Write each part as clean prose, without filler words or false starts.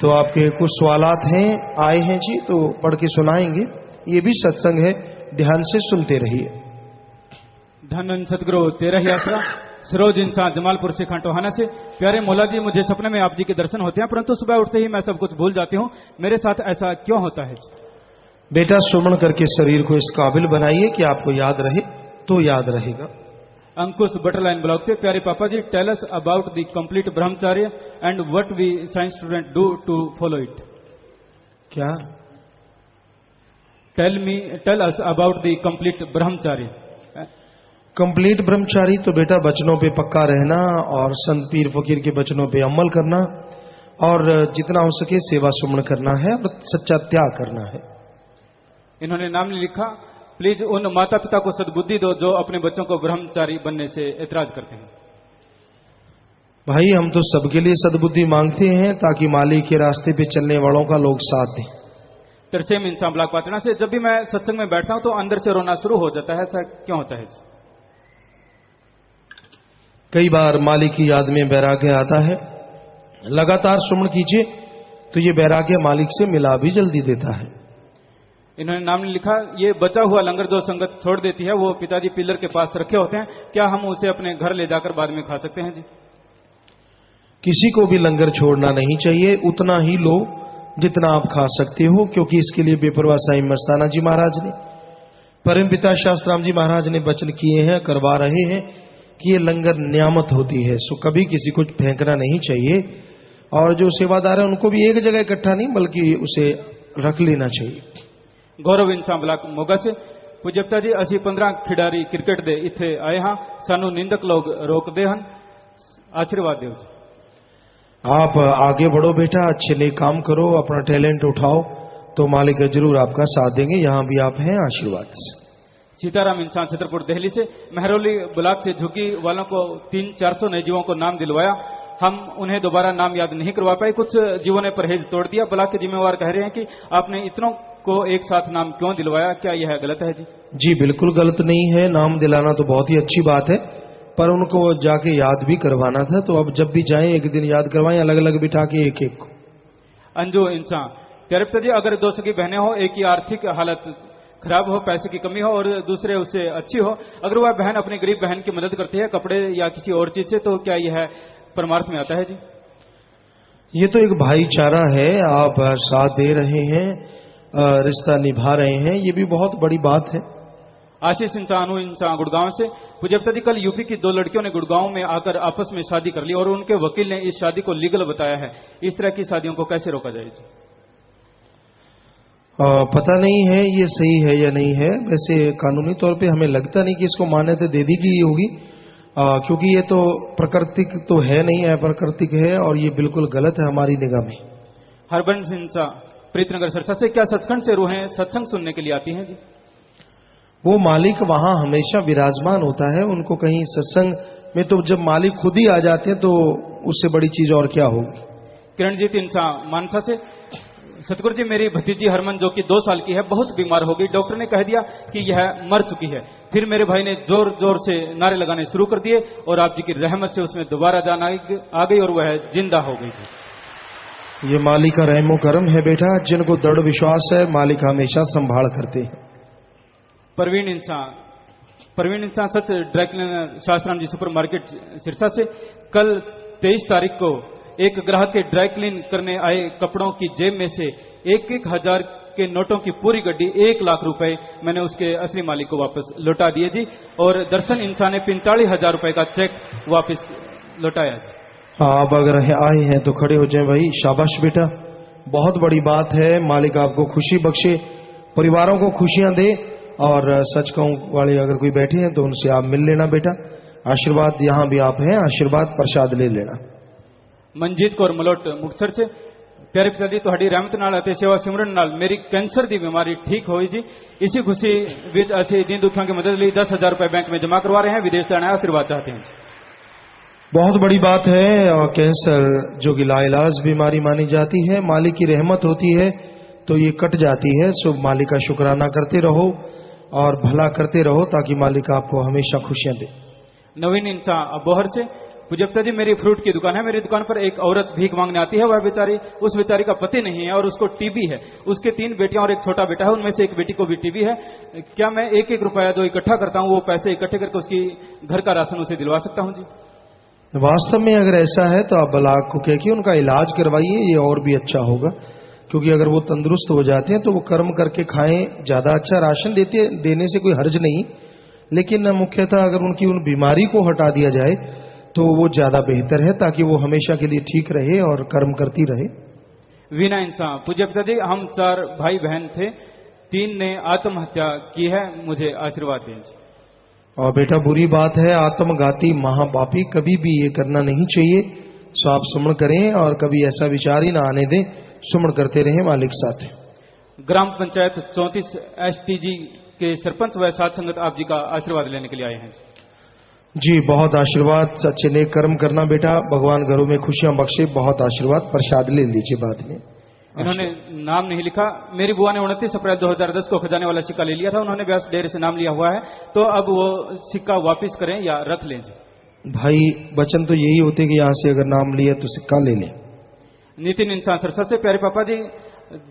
तो आपके कुछ सवालात हैं आए हैं जी, तो पढ़ के सुनाएंगे। ये भी सत्संग है, ध्यान से सुनते रहिए। धन सतगुरु तेरा ही आसरा। सरोज इंसान जमालपुर से खंटोहाना से। प्यारे मौला जी, मुझे सपने में आप जी के दर्शन होते हैं, परंतु सुबह उठते ही मैं सब कुछ भूल जाती हूँ। मेरे साथ ऐसा क्यों होता है? बेटा, सुमन करके शरीर को इस काबिल बनाइए कि आपको याद रहे, तो याद रहेगा। अंकुश बटरलाइन ब्लॉक से। प्यारे पापा ji, tell us about the complete brahmacharya and what we science student do to follow it. क्या? Tell us about the complete brahmacharya. Complete brahmachari तो बेटा वचनों पे पक्का रहना और संत पीर फकीर के वचनों पे अमल करना और जितना हो सके सेवा सुमन करना है और सच्चा त्याग करना है। इन्होंने नाम नहीं लिखा। प्लीज उन माता पिता को सद्बुद्धि दो जो अपने बच्चों को ब्रह्मचारी बनने से ऐतराज करते हैं। भाई, हम तो सबके लिए सद्बुद्धि मांगते हैं ताकि मालिक के रास्ते पे चलने वालों का लोग साथ दें। तरसेम इंसान ब्लॉक पाटना से। जब भी मैं सत्संग में बैठता हूं तो अंदर से रोना शुरू हो जाता है, ऐसा क्यों होता है? कई बार मालिक की याद में वैराग्य आता है। लगातार सुमन कीजिए तो ये वैराग्य मालिक से मिला भी जल्दी देता है। इन्होंने नाम नहीं लिखा। ये बचा हुआ लंगर जो संगत छोड़ देती है वो पिताजी पिलर के पास रखे होते हैं, क्या हम उसे अपने घर ले जाकर बाद में खा सकते हैं? जी, किसी को भी लंगर छोड़ना नहीं चाहिए। उतना ही लो जितना आप खा सकते हो, क्योंकि इसके लिए बेपरवाह साईं मस्ताना जी महाराज ने, परम पिता शास्त्राम जी महाराज ने वचन किए हैं, करवा रहे हैं कि ये लंगर नियामत होती है। सो कभी किसी को फेंकना नहीं चाहिए और जो सेवादार है उनको भी एक जगह इकट्ठा नहीं बल्कि उसे रख लेना चाहिए। गौरव इंसान ब्लॉक मोगा से। पूज्यता जी, असी 15 खिडारी क्रिकेट दे इथे आए हाँ, सानू निंदक लोग रोक दे हन, आशीर्वाद देव जी। आप आगे बढ़ो बेटा, अच्छे लिए काम करो, अपना टैलेंट उठाओ तो मालिक जरूर आपका साथ देंगे। यहां भी आप हैं, आशीर्वाद से। सीताराम इंसान छतरपुर दिल्ली से। महरौली ब्लॉक से झुग्गी वालों को 300-400 नए जीवों को नाम दिलवाया, हम उन्हें दोबारा नाम याद नहीं करवा पाए। कुछ जीवों ने परहेज तोड़ दिया। ब्लॉक के जिम्मेवार कह रहे हैं कि आपने इतनों को एक साथ नाम क्यों दिलवाया, क्या यह गलत है? जी जी, बिल्कुल गलत नहीं है। नाम दिलाना तो बहुत ही अच्छी बात है, पर उनको जाके याद भी करवाना था। तो अब जब भी जाएं एक दिन याद करवाएं, अलग अलग बिठा के एक एक को। अंजू इंसान तेरपता जी, अगर दो सगी बहनें हो, एक की आर्थिक हालत खराब हो, पैसे की कमी हो और दूसरे उससे अच्छी हो, अगर वह बहन अपनी गरीब बहन की मदद करती है कपड़े या किसी और चीज से, तो क्या यह परमार्थ में आता है? जी, ये तो एक भाईचारा है। आप साथ दे रहे हैं, रिश्ता निभा रहे हैं, ये भी बहुत बड़ी बात है। आशीष इंसान इंसान गुड़गांव से। पूज्यता जी, कल यूपी की 2 लड़कियों ने गुड़गांव में आकर आपस में शादी कर ली और उनके वकील ने इस शादी को लीगल बताया है। इस तरह की शादियों को कैसे रोका जाए? जी, पता नहीं है ये सही है या नहीं है। वैसे कानूनी तौर पे हमें लगता नहीं कि इसको मान्यता दे दी गई होगी, क्योंकि ये तो प्राकृतिक तो है नहीं, अप्राकृतिक है और ये बिल्कुल गलत है हमारी निगाह में। हरबंस इंसान प्रीतनगर सरसा से। क्या सचखंड से रूहें सत्संग सुनने के लिए आती हैं? जी, वो मालिक वहां हमेशा विराजमान होता है। उनको कहीं सत्संग में तो जब मालिक खुद ही आ जाते हैं तो उससे बड़ी चीज और क्या होगी। किरणजीत इंसान मानसा से। सतगुरु जी, मेरी भतीजी हरमन जो कि 2 साल की है बहुत बीमार हो गई। डॉक्टर ने कह दिया कि यह मर चुकी है। फिर मेरे भाई ने जोर जोर से नारे लगाने शुरू कर दिए और आप जी की रहमत से उसमें दोबारा जान आ गई और वह जिंदा हो गई। जी, ये मालिक का रहमो करम है बेटा। जिनको दृढ़ विश्वास है मालिक हमेशा संभाल करते हैं। परवीन इंसान सच ड्राई क्लीनर शास्त्राम जी सुपर मार्केट सिरसा से। कल 23 तारीख को एक ग्राहक के ड्राई क्लीन करने आए कपड़ों की जेब में से 1,000 के नोटों की पूरी गड्डी 1 लाख रुपए मैंने उसके असली मालिक को वापस लौटा दिए जी। और दर्शन इंसान ने 45,000 रुपए का चेक वापस लौटाया जी। आप अगर आए हैं तो खड़े हो जाएं भाई। शाबाश बेटा, बहुत बड़ी बात है। मालिक आपको खुशी बख्शे, परिवारों को खुशियां दे। और सच कहूं वाले अगर कोई बैठे हैं तो उनसे आप मिल लेना बेटा। आशीर्वाद यहां भी आप हैं, आशीर्वाद प्रसाद ले लेना। मनजीत कौर मलोट मुक्तसर से। प्यारे पिताजी, ਤੁਹਾਡੀ ਰਹਿਮਤ ਨਾਲ ਅਤੇ ਸੇਵਾ ਸਿਮਰਨ ਨਾਲ ਮੇਰੀ ਕੈਂਸਰ ਦੀ बीमारी ठीक ਹੋਈ जी। इसी खुशी ਵਿੱਚ ਅਸੀਂ दीन दुखियों की मदद लिए 10,000 रुपए बैंक में जमा करवा रहे हैं। विदेश से आना आशीर्वाद चाहते हैं। बहुत बड़ी बात है। और कैंसर जो कि लाइलाज बीमारी मानी जाती है, मालिक की रहमत होती है तो ये कट जाती है। सो मालिक का शुक्राना करते रहो और भला करते रहो ताकि मालिक आपको हमेशा खुशियां दे। नवीन इंसान बोहर से। पूज्यता जी, मेरी फ्रूट की दुकान है। मेरी दुकान पर एक औरत भीख मांगने आती है। वह बेचारी, उस बेचारी का पति नहीं है और उसको टीबी है। उसके 3 बेटियां और एक छोटा बेटा है, उनमें से एक बेटी को भी टीबी है। क्या मैं 1-1 रुपया जो इकट्ठा करता हूं, वो पैसे इकट्ठे करके उसकी घर का राशन उसे दिलवा सकता हूं जी? वास्तव में अगर ऐसा है तो आप ब्लाक को कह के उनका इलाज करवाइए, ये और भी अच्छा होगा। क्योंकि अगर वो तंदुरुस्त हो जाते हैं तो वो कर्म करके खाएं, ज्यादा अच्छा। राशन देने से कोई हर्ज नहीं, लेकिन मुख्यतः अगर उनकी उन बीमारी को हटा दिया जाए तो वो ज्यादा बेहतर है, ताकि वो हमेशा के लिए ठीक रहे और कर्म करती रहे। वीना इंसान, पूज्य पिताजी, हम 4 भाई बहन थे, 3 ने आत्महत्या की है, मुझे आशीर्वाद दें। और बेटा, बुरी बात है, आत्मघाती महापापी, कभी भी ये करना नहीं चाहिए। सो आप सुमन करें और कभी ऐसा विचार ही ना आने दें, सुमन करते रहें मालिक साथ। ग्राम पंचायत 34 STG के सरपंच व साथ संगत आप जी का आशीर्वाद लेने के लिए आए हैं जी। बहुत आशीर्वाद, अच्छे नेक कर्म करना बेटा, भगवान घरों में खुशियां बख्शे। बहुत आशीर्वाद, प्रसाद ले लीजिए बाद में। इन्होंने नाम नहीं लिखा। मेरी बुआ ने 29 अप्रैल 2010 को खजाने वाला सिक्का ले लिया था। उन्होंने व्यास डेरे से नाम लिया हुआ है, तो अब वो सिक्का वापस करें या रख लें जी? भाई, वचन तो यही होते कि यहां से अगर नाम लिया तो सिक्का ले लें। नितिन इंसान सरसा से, प्यारे पापा जी,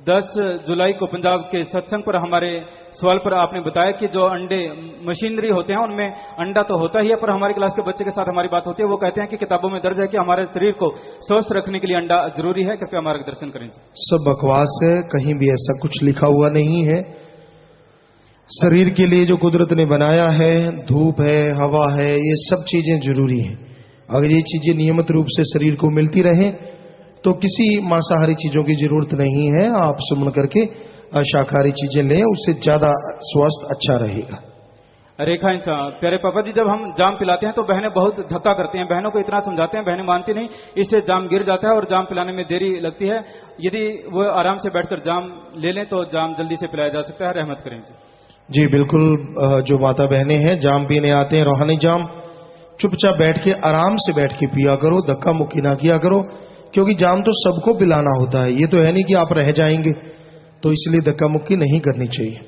10 जुलाई को पंजाब के सत्संग पर हमारे सवाल पर आपने बताया कि जो अंडे मशीनरी होते हैं उनमें अंडा तो होता ही है, पर हमारी क्लास के बच्चे के साथ हमारी बात होती है, वो कहते हैं कि किताबों में दर्ज है कि हमारे शरीर को स्वस्थ रखने के लिए अंडा जरूरी है। कृपया मार्गदर्शन करें। सब बकवास है, कहीं भी ऐसा कुछ लिखा हुआ नहीं है। शरीर के लिए जो कुदरत ने बनाया है, धूप है, हवा है, ये सब चीजें जरूरी हैं। अगर ये चीजें नियमित रूप से शरीर को मिलती रहे तो किसी मांसाहारी चीजों की जरूरत नहीं है। आप सुमन करके शाकाहारी चीजें लें, उससे ज्यादा स्वस्थ अच्छा रहेगा। रेखा इंसान, प्यारे पापा जी, जब हम जाम पिलाते हैं तो बहनें बहुत धक्का करती हैं। बहनों को इतना समझाते हैं, बहनें मानती नहीं, इससे जाम गिर जाता है और जाम पिलाने में देरी लगती है। यदि वो आराम से बैठकर जाम ले लें तो जाम जल्दी से पिलाया जा सकता है। रहमत करें जी। बिल्कुल, जो माता बहनें हैं जाम पीने आते हैं, रूहानी जाम, चुपचाप बैठ के आराम से बैठ के पिया करो, धक्का मुक्की ना किया करो। क्योंकि जाम तो सबको पिलाना होता है, ये तो है नहीं कि आप रह जाएंगे, तो इसलिए धक्का मुक्की नहीं करनी चाहिए।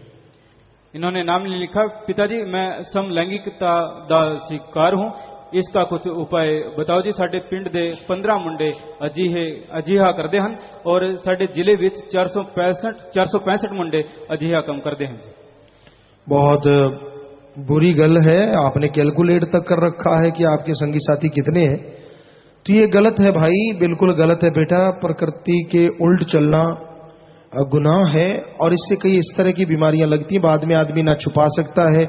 इन्होंने नाम नहीं लिखा। पिताजी, मैं समलैंगिकता का शिकार हूं, इसका कुछ उपाय बताओ जी। साडे पिंड दे 15 मुंडे अजिहा करते हैं और साडे जिले विच 465 मुंडे अजिहा कम करते हैं जी। बहुत बुरी गल है, आपने कैलकुलेट तक कर रखा है कि आपके संगी साथी कितने हैं, तो ये गलत है भाई, बिल्कुल गलत है बेटा। प्रकृति के उल्ट चलना गुनाह है और इससे कई इस तरह की बीमारियां लगती हैं, बाद में आदमी ना छुपा सकता है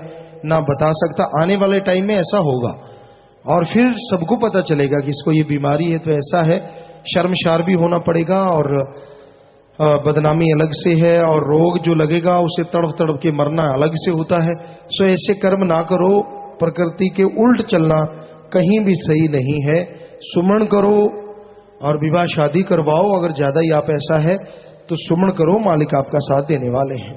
ना बता सकता। आने वाले टाइम में ऐसा होगा और फिर सबको पता चलेगा कि इसको ये बीमारी है, तो ऐसा है, शर्मशार भी होना पड़ेगा और बदनामी अलग से है, और रोग जो लगेगा उसे तड़प तड़प के मरना अलग से होता है। सो ऐसे कर्म ना करो, प्रकृति के उल्ट चलना कहीं भी सही नहीं है। सुमन करो और विवाह शादी करवाओ, अगर ज्यादा ही आप ऐसा है तो सुमन करो, मालिक आपका साथ देने वाले हैं।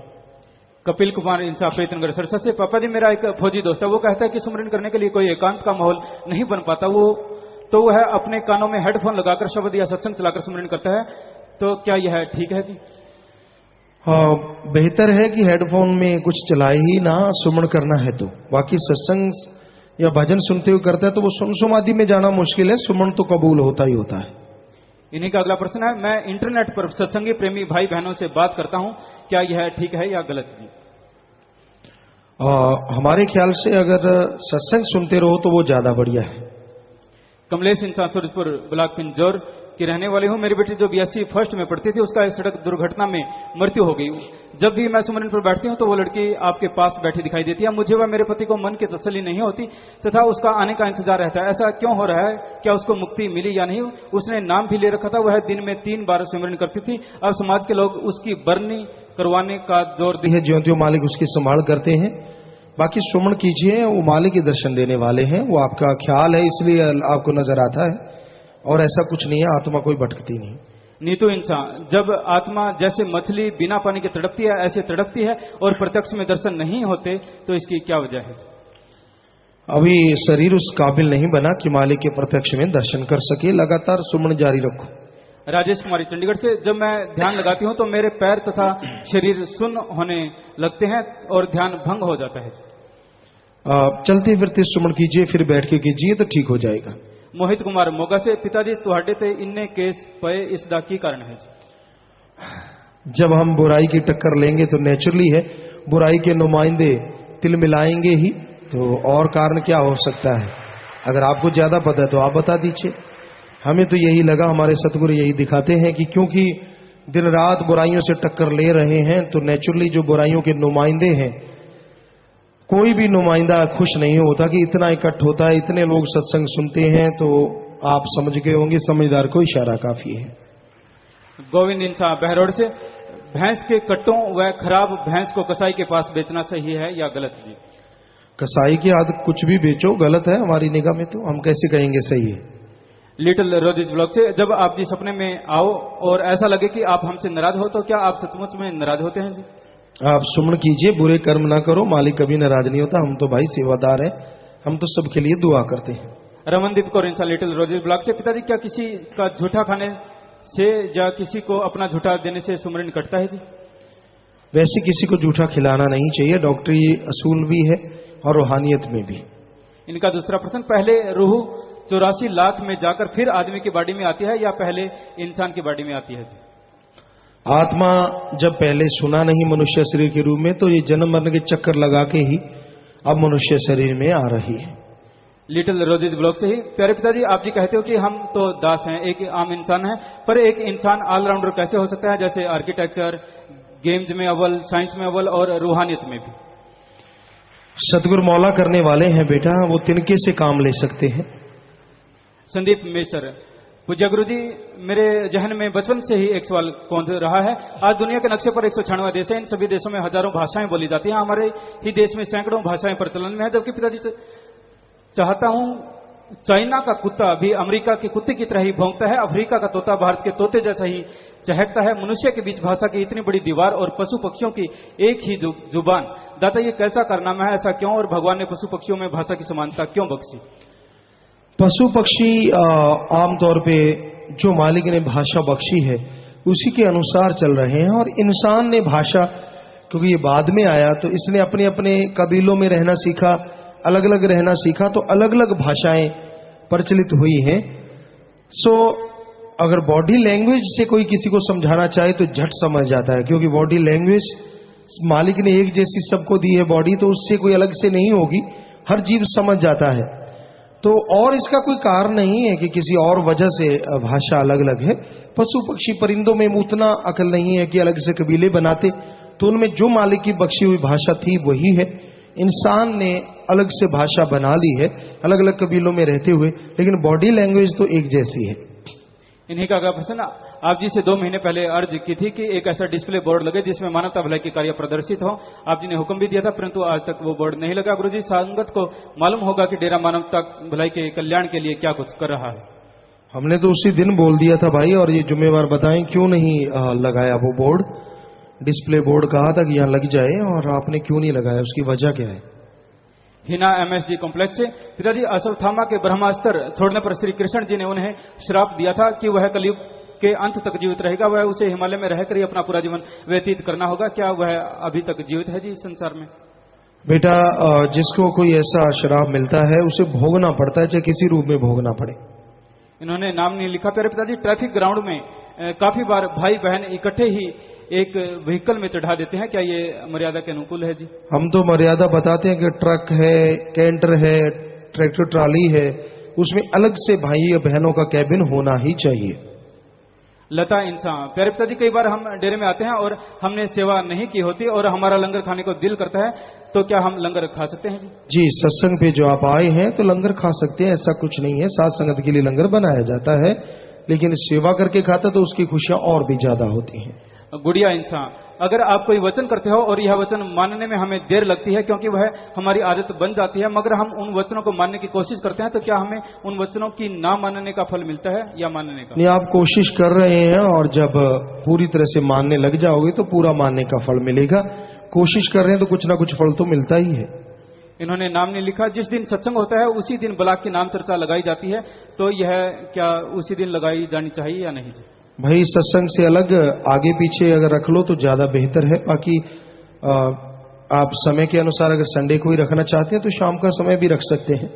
कपिल कुमार इंसाफ प्रीतनगर सरसा से, पापा जी, मेरा एक फौजी दोस्त है, वो कहता है कि सुमरन करने के लिए कोई एकांत का माहौल नहीं बन पाता। वो है अपने कानों में हेडफोन लगाकर शब्द या सत्संग चलाकर सुमरन करता है, तो क्या यह ठीक है जी? हाँ, बेहतर है कि हेडफोन में कुछ चलाए ही ना, सुमन करना है तो। बाकी सत्संग या भजन सुनते हुए करता है तो वो सुमसुमादि में जाना मुश्किल है, सुमन तो कबूल होता ही होता है। इन्हीं का अगला प्रश्न है, मैं इंटरनेट पर सत्संगी प्रेमी भाई बहनों से बात करता हूं, क्या यह ठीक है या गलत जी? हमारे ख्याल से अगर सत्संग सुनते रहो तो वो ज्यादा बढ़िया है। कमलेश इंसान सूरजपुर ब्लॉक पिंजौर की रहने वाली हूं। मेरी बेटी जो BSc फर्स्ट में पढ़ती थी, उसका एक सड़क दुर्घटना में मृत्यु हो गई। जब भी मैं सुमरन पर बैठती हूं तो वो लड़की आपके पास बैठी दिखाई देती है। मुझे व मेरे पति को मन की तसल्ली नहीं होती तथा उसका आने का इंतजार रहता है। ऐसा क्यों हो रहा है? क्या उसको मुक्ति मिली या नहीं? उसने नाम भी ले रखा था, वह दिन में 3 बार सुमरन करती थी। अब समाज के लोग उसकी बरनी करवाने का जोर दी है। ज्यों त्यों मालिक उसकी संभाल करते हैं। बाकी सुमन कीजिए, वो मालिक के दर्शन देने वाले हैं। वो आपका ख्याल है इसलिए आपको नजर आता है, और ऐसा कुछ नहीं है, आत्मा कोई भटकती नहीं। नीतू इंसान, जब आत्मा जैसे मछली बिना पानी के तड़पती है ऐसे तड़पती है और प्रत्यक्ष में दर्शन नहीं होते, तो इसकी क्या वजह है? अभी शरीर उस काबिल नहीं बना कि मालिक के प्रत्यक्ष में दर्शन कर सके। लगातार सुमन जारी रखो। राजेश कुमारी चंडीगढ़ से, जब मैं ध्यान लगाती हूं तो मेरे पैर तथा शरीर सुन्न होने लगते हैं और ध्यान भंग हो जाता है। चलते फिरते सुमन कीजिए, फिर बैठ के कीजिए तो ठीक हो जाएगा। मोहित कुमार मोगा से पिताजी तुहाडे ते इन्ने केस पए इसका की कारण है जी? जब हम बुराई की टक्कर लेंगे तो नेचुरली है बुराई के नुमाइंदे तिल मिलाएंगे ही, तो और कारण क्या हो सकता है? अगर आपको ज्यादा पता है तो आप बता दीजिए। हमें तो यही लगा, हमारे सतगुरु यही दिखाते हैं कि क्योंकि दिन रात बुराइयों से टक्कर ले रहे हैं तो नेचुरली जो बुराइयों के नुमाइंदे हैं, कोई भी नुमाइंदा खुश नहीं होता कि इतना इकट्ठ होता है, इतने लोग सत्संग सुनते हैं, तो आप समझ गए होंगे, समझदार को इशारा काफी है। गोविंद इंसान बहरोड से, भैंस के कट्टों व खराब भैंस को कसाई के पास बेचना सही है या गलत जी? कसाई की आदत कुछ भी बेचो गलत है हमारी निगाह में, तो हम कैसे कहेंगे सही है? लिटिल रोजिज ब्लॉग से, जब आप जी सपने में आओ और ऐसा लगे कि आप हमसे नाराज हो तो क्या आप सचमुच में नाराज होते हैं जी? आप सुमन कीजिए, बुरे कर्म ना करो, मालिक कभी नाराज नहीं होता। हम तो भाई सेवादार हैं, हम तो सबके लिए दुआ करते हैं। रमनदीप कौर इंसान लिटिल रोजिज ब्लॉग से, पिताजी क्या किसी का झूठा खाने से या किसी को अपना झूठा देने से सुमरन कटता है जी? वैसे किसी को झूठा खिलाना नहीं चाहिए, डॉक्टरी असूल भी है और रूहानियत में भी। इनका दूसरा प्रश्न, पहले रूह 84 लाख में जाकर फिर आदमी की बॉडी में आती है या पहले इंसान की बॉडी में आती है जी? आत्मा जब पहले सुना नहीं मनुष्य शरीर के रूप में, तो ये जन्म मरण के चक्कर लगा के ही अब मनुष्य शरीर में आ रही है। लिटिल रोजिज ब्लॉग से ही, प्यारे पिताजी आप जी कहते हो कि हम तो दास हैं, एक आम इंसान है, पर एक इंसान ऑलराउंडर कैसे हो सकता है? जैसे आर्किटेक्चर, गेम्स में अव्वल, साइंस में अव्वल और रूहानियत में भी। सतगुरु मौला करने वाले हैं बेटा, वो तिनके से काम ले सकते हैं। संदीप मेसर, पूज्य गुरु जी, मेरे जहन में बचपन से ही एक सवाल कौंध रहा है। आज दुनिया के नक्शे पर 196 देश है, इन सभी देशों में हजारों भाषाएं बोली जाती हैं, हमारे ही देश में सैकड़ों भाषाएं प्रचलन में है, जबकि पिताजी से चाहता हूं चाइना का कुत्ता भी अमेरिका के कुत्ते की तरह ही भौंकता है, अफ्रीका का तोता भारत के तोते जैसा ही चहकता है, मनुष्य के बीच भाषा की इतनी बड़ी दीवार और पशु पक्षियों की एक ही जुबान। दाता ये कैसा कारनामा है, ऐसा क्यों, और भगवान ने पशु पक्षियों में भाषा की समानता क्यों बख्शी? पशु पक्षी आमतौर पे जो मालिक ने भाषा बख्शी है उसी के अनुसार चल रहे हैं, और इंसान ने भाषा, क्योंकि ये बाद में आया तो इसने अपने अपने कबीलों में रहना सीखा, अलग अलग रहना सीखा, तो अलग अलग भाषाएं प्रचलित हुई हैं। सो अगर बॉडी लैंग्वेज से कोई किसी को समझाना चाहे तो झट समझ जाता है, क्योंकि बॉडी लैंग्वेज मालिक ने एक जैसी सबको दी है बॉडी, तो उससे कोई अलग से नहीं होगी, हर जीव समझ जाता है। तो और इसका कोई कारण नहीं है कि किसी और वजह से भाषा अलग अलग है। पशु पक्षी परिंदों में उतना अकल नहीं है कि अलग से कबीले बनाते, तो उनमें जो मालिक की बख्शी हुई भाषा थी वही है। इंसान ने अलग से भाषा बना ली है अलग अलग कबीलों में रहते हुए, लेकिन बॉडी लैंग्वेज तो एक जैसी है। इन्हीं का अगला प्रश्न, आप जी से 2 महीने पहले अर्ज की थी कि एक ऐसा डिस्प्ले बोर्ड लगे जिसमें मानवता भलाई के कार्य प्रदर्शित हो। आप जी ने हुक्म भी दिया था, परंतु आज तक वो बोर्ड नहीं लगा। गुरुजी, संगत को मालूम होगा कि डेरा मानवता भलाई के कल्याण के लिए क्या कुछ कर रहा है? हमने तो उसी दिन बोल दिया था भाई, और ये जुम्मेवार बताएं क्यों नहीं लगाया वो बोर्ड? डिस्प्ले बोर्ड कहा था कि यहाँ लग जाए, और आपने क्यों नहीं लगाया, उसकी वजह क्या है? हिना एमएसडी कॉम्प्लेक्स से, पिताजी अश्वत्थामा के ब्रह्मास्त्र छोड़ने पर श्री कृष्ण जी ने उन्हें श्राप दिया था कि वह कलयुग के अंत तक जीवित रहेगा, वह उसे हिमालय में रहकर ही अपना पूरा जीवन व्यतीत करना होगा। क्या वह अभी तक जीवित है जी इस संसार में? बेटा, जिसको कोई ऐसा श्राप मिलता है उसे भोगना पड़ता है, चाहे किसी रूप में भोगना पड़े। इन्होंने नाम नहीं लिखा। प्यारे पिताजी, ट्रैफिक ग्राउंड में काफी बार भाई बहन इकट्ठे ही एक व्हीकल में चढ़ा देते हैं, क्या ये मर्यादा के अनुकूल है जी? हम तो मर्यादा बताते हैं कि ट्रक है, कैंटर है, ट्रैक्टर ट्राली है, उसमें अलग से भाई या बहनों का कैबिन होना ही चाहिए। लता इंसान, प्यारे पिताजी, कई बार हम डेरे में आते हैं और हमने सेवा नहीं की होती और हमारा लंगर खाने को दिल करता है, तो क्या हम लंगर खा सकते हैं? जी, सत्संग पे जो आप आए हैं तो लंगर खा सकते हैं, ऐसा कुछ नहीं है। साथ संगत के लिए लंगर बनाया जाता है, लेकिन सेवा करके खाता तो उसकी खुशियां और भी ज्यादा होती हैं। गुड़िया इंसान, अगर आप कोई वचन करते हो और यह वचन मानने में हमें देर लगती है क्योंकि वह हमारी आदत बन जाती है, मगर हम उन वचनों को मानने की कोशिश करते हैं, तो क्या हमें उन वचनों की ना मानने का फल मिलता है या मानने का? नहीं, आप कोशिश कर रहे हैं और जब पूरी तरह से मानने लग जाओगे तो पूरा मानने का फल मिलेगा। कोशिश कर रहे हैं तो कुछ ना कुछ फल तो मिलता ही है। इन्होंने नाम नहीं लिखा। जिस दिन सत्संग होता है उसी दिन ब्लॉक की नाम चर्चा लगाई जाती है, तो यह क्या उसी दिन लगाई जानी चाहिए या नहीं? भाई, सत्संग से अलग आगे पीछे अगर रख लो तो ज्यादा बेहतर है। बाकी आप समय के अनुसार अगर संडे को ही रखना चाहते हैं तो शाम का समय भी रख सकते हैं।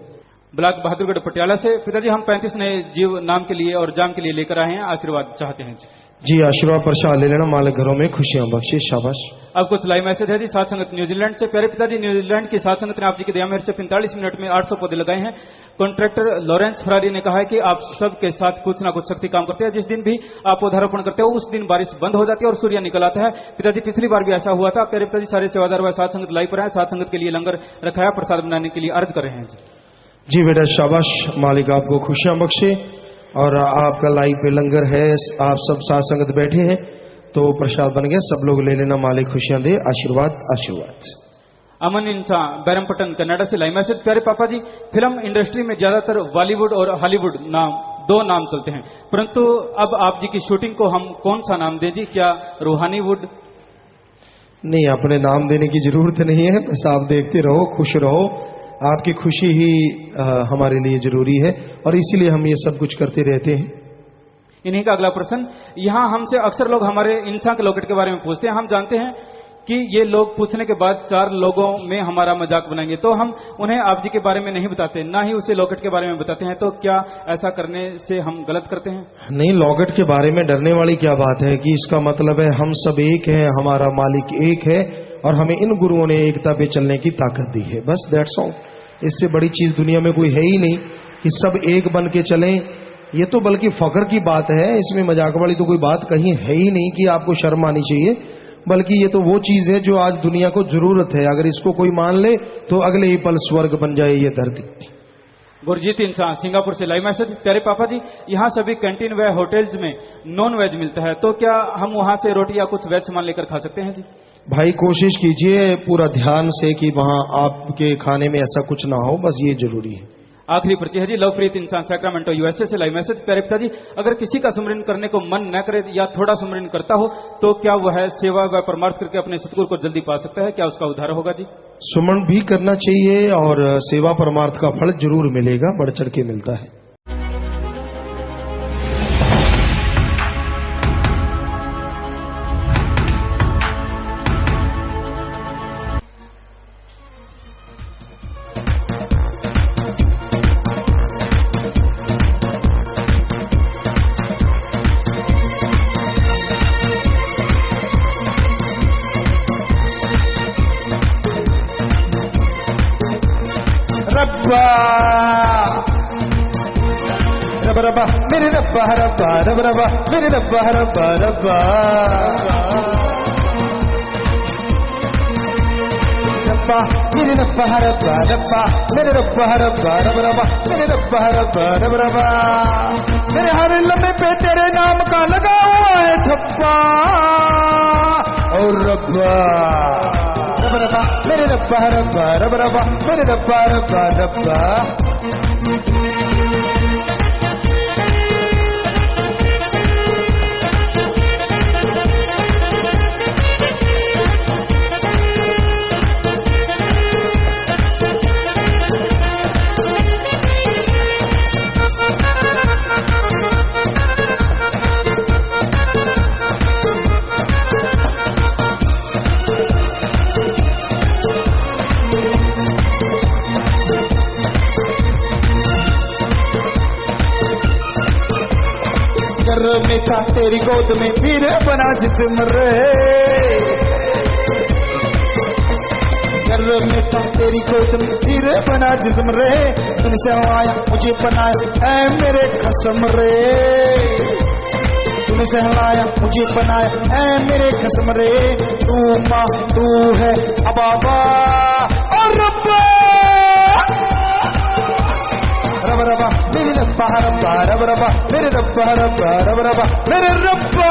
ब्लॉक बहादुरगढ़ पटियाला से। पिताजी हम 35 नए जीव नाम के लिए और जाम के लिए लेकर आए हैं, आशीर्वाद चाहते हैं जी। आशीर्वाद प्रसाद ले लेना, मालिक घरों में खुशियां बख्शे, शाबाश। अब कुछ लाइव मैसेज है जी। सात संगत न्यूजीलैंड से। प्यारे पिताजी, न्यूजीलैंड की सात संगत ने आप जी की दया मेहर से 45 मिनट में 800 पौधे लगाए हैं। कॉन्ट्रैक्टर लॉरेंस फरारी ने कहा है कि आप सब के साथ कुछ ना कुछ शक्ति काम करते हैं। जिस दिन भी आप पौधारोपण करते हो उस दिन बारिश बंद हो जाती है और सूर्य निकल आता है। पिताजी पिछली बार भी ऐसा हुआ था। प्यारे पिताजी, सारे सेवादार व सात संगत लाइव पर है, सात संगत के लिए लंगर रखाया, प्रसाद बनाने के लिए अर्ज कर रहे हैं जी बेटा, शाबाश, मालिक आपको खुशियां बख्शे। और आपका लाइव पे लंगर है, आप सब साथ संगत बैठे हैं तो प्रसाद बन गया, सब लोग ले लेना, मालिक खुशियां दे, आशीर्वाद आशीर्वाद। अमन इंसान बैरमपट्टन कनाडा से लाइव मैसेज। प्यारे पापा जी, फिल्म इंडस्ट्री में ज्यादातर बॉलीवुड और हॉलीवुड दो नाम चलते हैं, परंतु अब आप जी की शूटिंग को हम कौन सा नाम दें जी? क्या रूहानीवुड? नहीं, अपने नाम देने की जरूरत नहीं है, बस आप देखते रहो, खुश रहो। आपकी खुशी ही हमारे लिए जरूरी है और इसीलिए हम ये सब कुछ करते रहते हैं। इन्हीं का अगला प्रश्न, यहाँ हमसे अक्सर लोग हमारे इंसान के लॉकेट के बारे में पूछते हैं। हम जानते हैं कि ये लोग पूछने के बाद 4 लोगों में हमारा मजाक बनाएंगे, तो हम उन्हें आप जी के बारे में नहीं बताते, ना ही उसे लॉकेट के बारे में बताते हैं। तो क्या ऐसा करने से हम गलत करते हैं? नहीं, लॉकेट के बारे में डरने वाली क्या बात है कि इसका मतलब है हम सब एक हैं, हमारा मालिक एक है और हमें इन गुरुओं ने एकता पे चलने की ताकत दी है, बस दैट्स ऑल। इससे बड़ी चीज दुनिया में कोई है ही नहीं कि सब एक बन के चलें। ये तो बल्कि फख्र की बात है, इसमें मजाक वाली तो कोई बात कहीं है ही नहीं कि आपको शर्म आनी चाहिए, बल्कि ये तो वो चीज है जो आज दुनिया को जरूरत है। अगर इसको कोई मान ले तो अगले ही पल स्वर्ग बन जाए ये धरती। गुरजीत इंसान सिंगापुर से लाइव मैसेज। प्यारे पापा जी, यहाँ सभी कैंटीन व होटल्स में नॉन वेज मिलता है, तो क्या हम वहाँ से रोटी या कुछ वेज सामान लेकर खा सकते हैं जी? भाई कोशिश कीजिए पूरा ध्यान से कि वहाँ आपके खाने में ऐसा कुछ ना हो, बस ये जरूरी है। आखिरी पर्ची है जी, लवप्रीत इंसान सैक्रामेंटो यूएसए से लाइव मैसेज। प्यारे पिताजी, अगर किसी का सुमरन करने को मन न करे या थोड़ा सुमरन करता हो तो क्या वह सेवा व परमार्थ करके अपने सतगुरु को जल्दी पा सकता है? क्या उसका उद्धार होगा जी? सुमन भी करना चाहिए और सेवा परमार्थ का फल जरूर मिलेगा, बढ़ चढ़ के मिलता है। रब्बा रब्बा मेरे रब्बा रब्बा रब्बा रब्बा मेरे रब्बा रब्बा रब्बा रब्बा मेरे रब्बा रब्बा रब्बा मेरे रब्बा रब्बा रब्बा रब्बा मेरे रब्बा रब्बा रब्बा रब्बा मेरे हर लम्हे पे तेरे नाम का लगा हुआ है ठप्पा और रब्बा रब्बा मेरे रब्बा रब्बा रब्बा रब्बा मेरे रब्बा रब्बा रब्बा। में था तेरी गोद में फिर बना जिस्म रे, घर में था तेरी गोद में फिर बना जिस्म रे, तुमसे आया मुझे बनाया ऐ मेरे कसम रे, तुमसे हलाया मुझे बनाया ऐ मेरे कसम रे, तू माँ तू है अबाबा और रब्बा रब रबा मेरे रब्बा रब्बा रब रबा मेरे रब्बा रब्बा रब रबा मेरे रब्बा।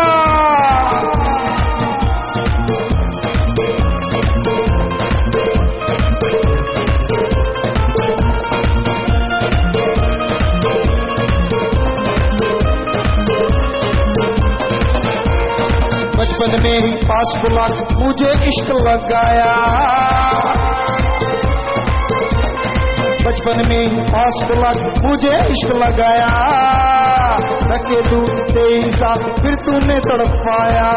बचपन में ही पास बुला मुझे इश्क लगाया, बचपन में ही पास बुला मुझे इश्क लगाया, रखे तू 23 साल फिर तूने तड़पाया,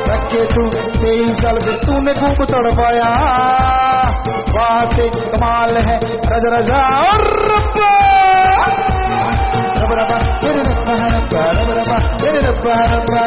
रखे तू 23 साल से तूने खूब तड़पाया, बात कमाल है रज रजा और रब्बा रब रबा तेरे रब्बा रब्बा रब रबा तेरे रब्बा रब्बा।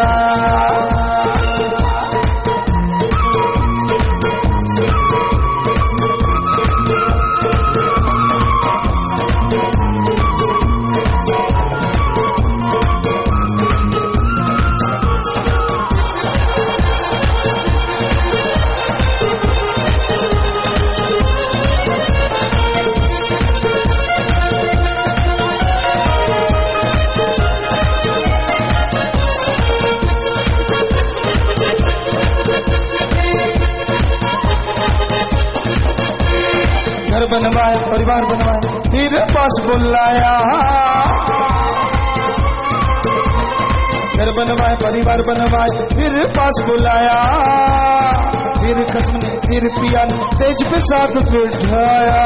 घर बनवाए परिवार बनवाए फिर पास बुलाया, घर बनवाए परिवार बनवाए फिर पास बुलाया, फिर खस्म ने फिर पिया ने सेज पे साथ बिठाया,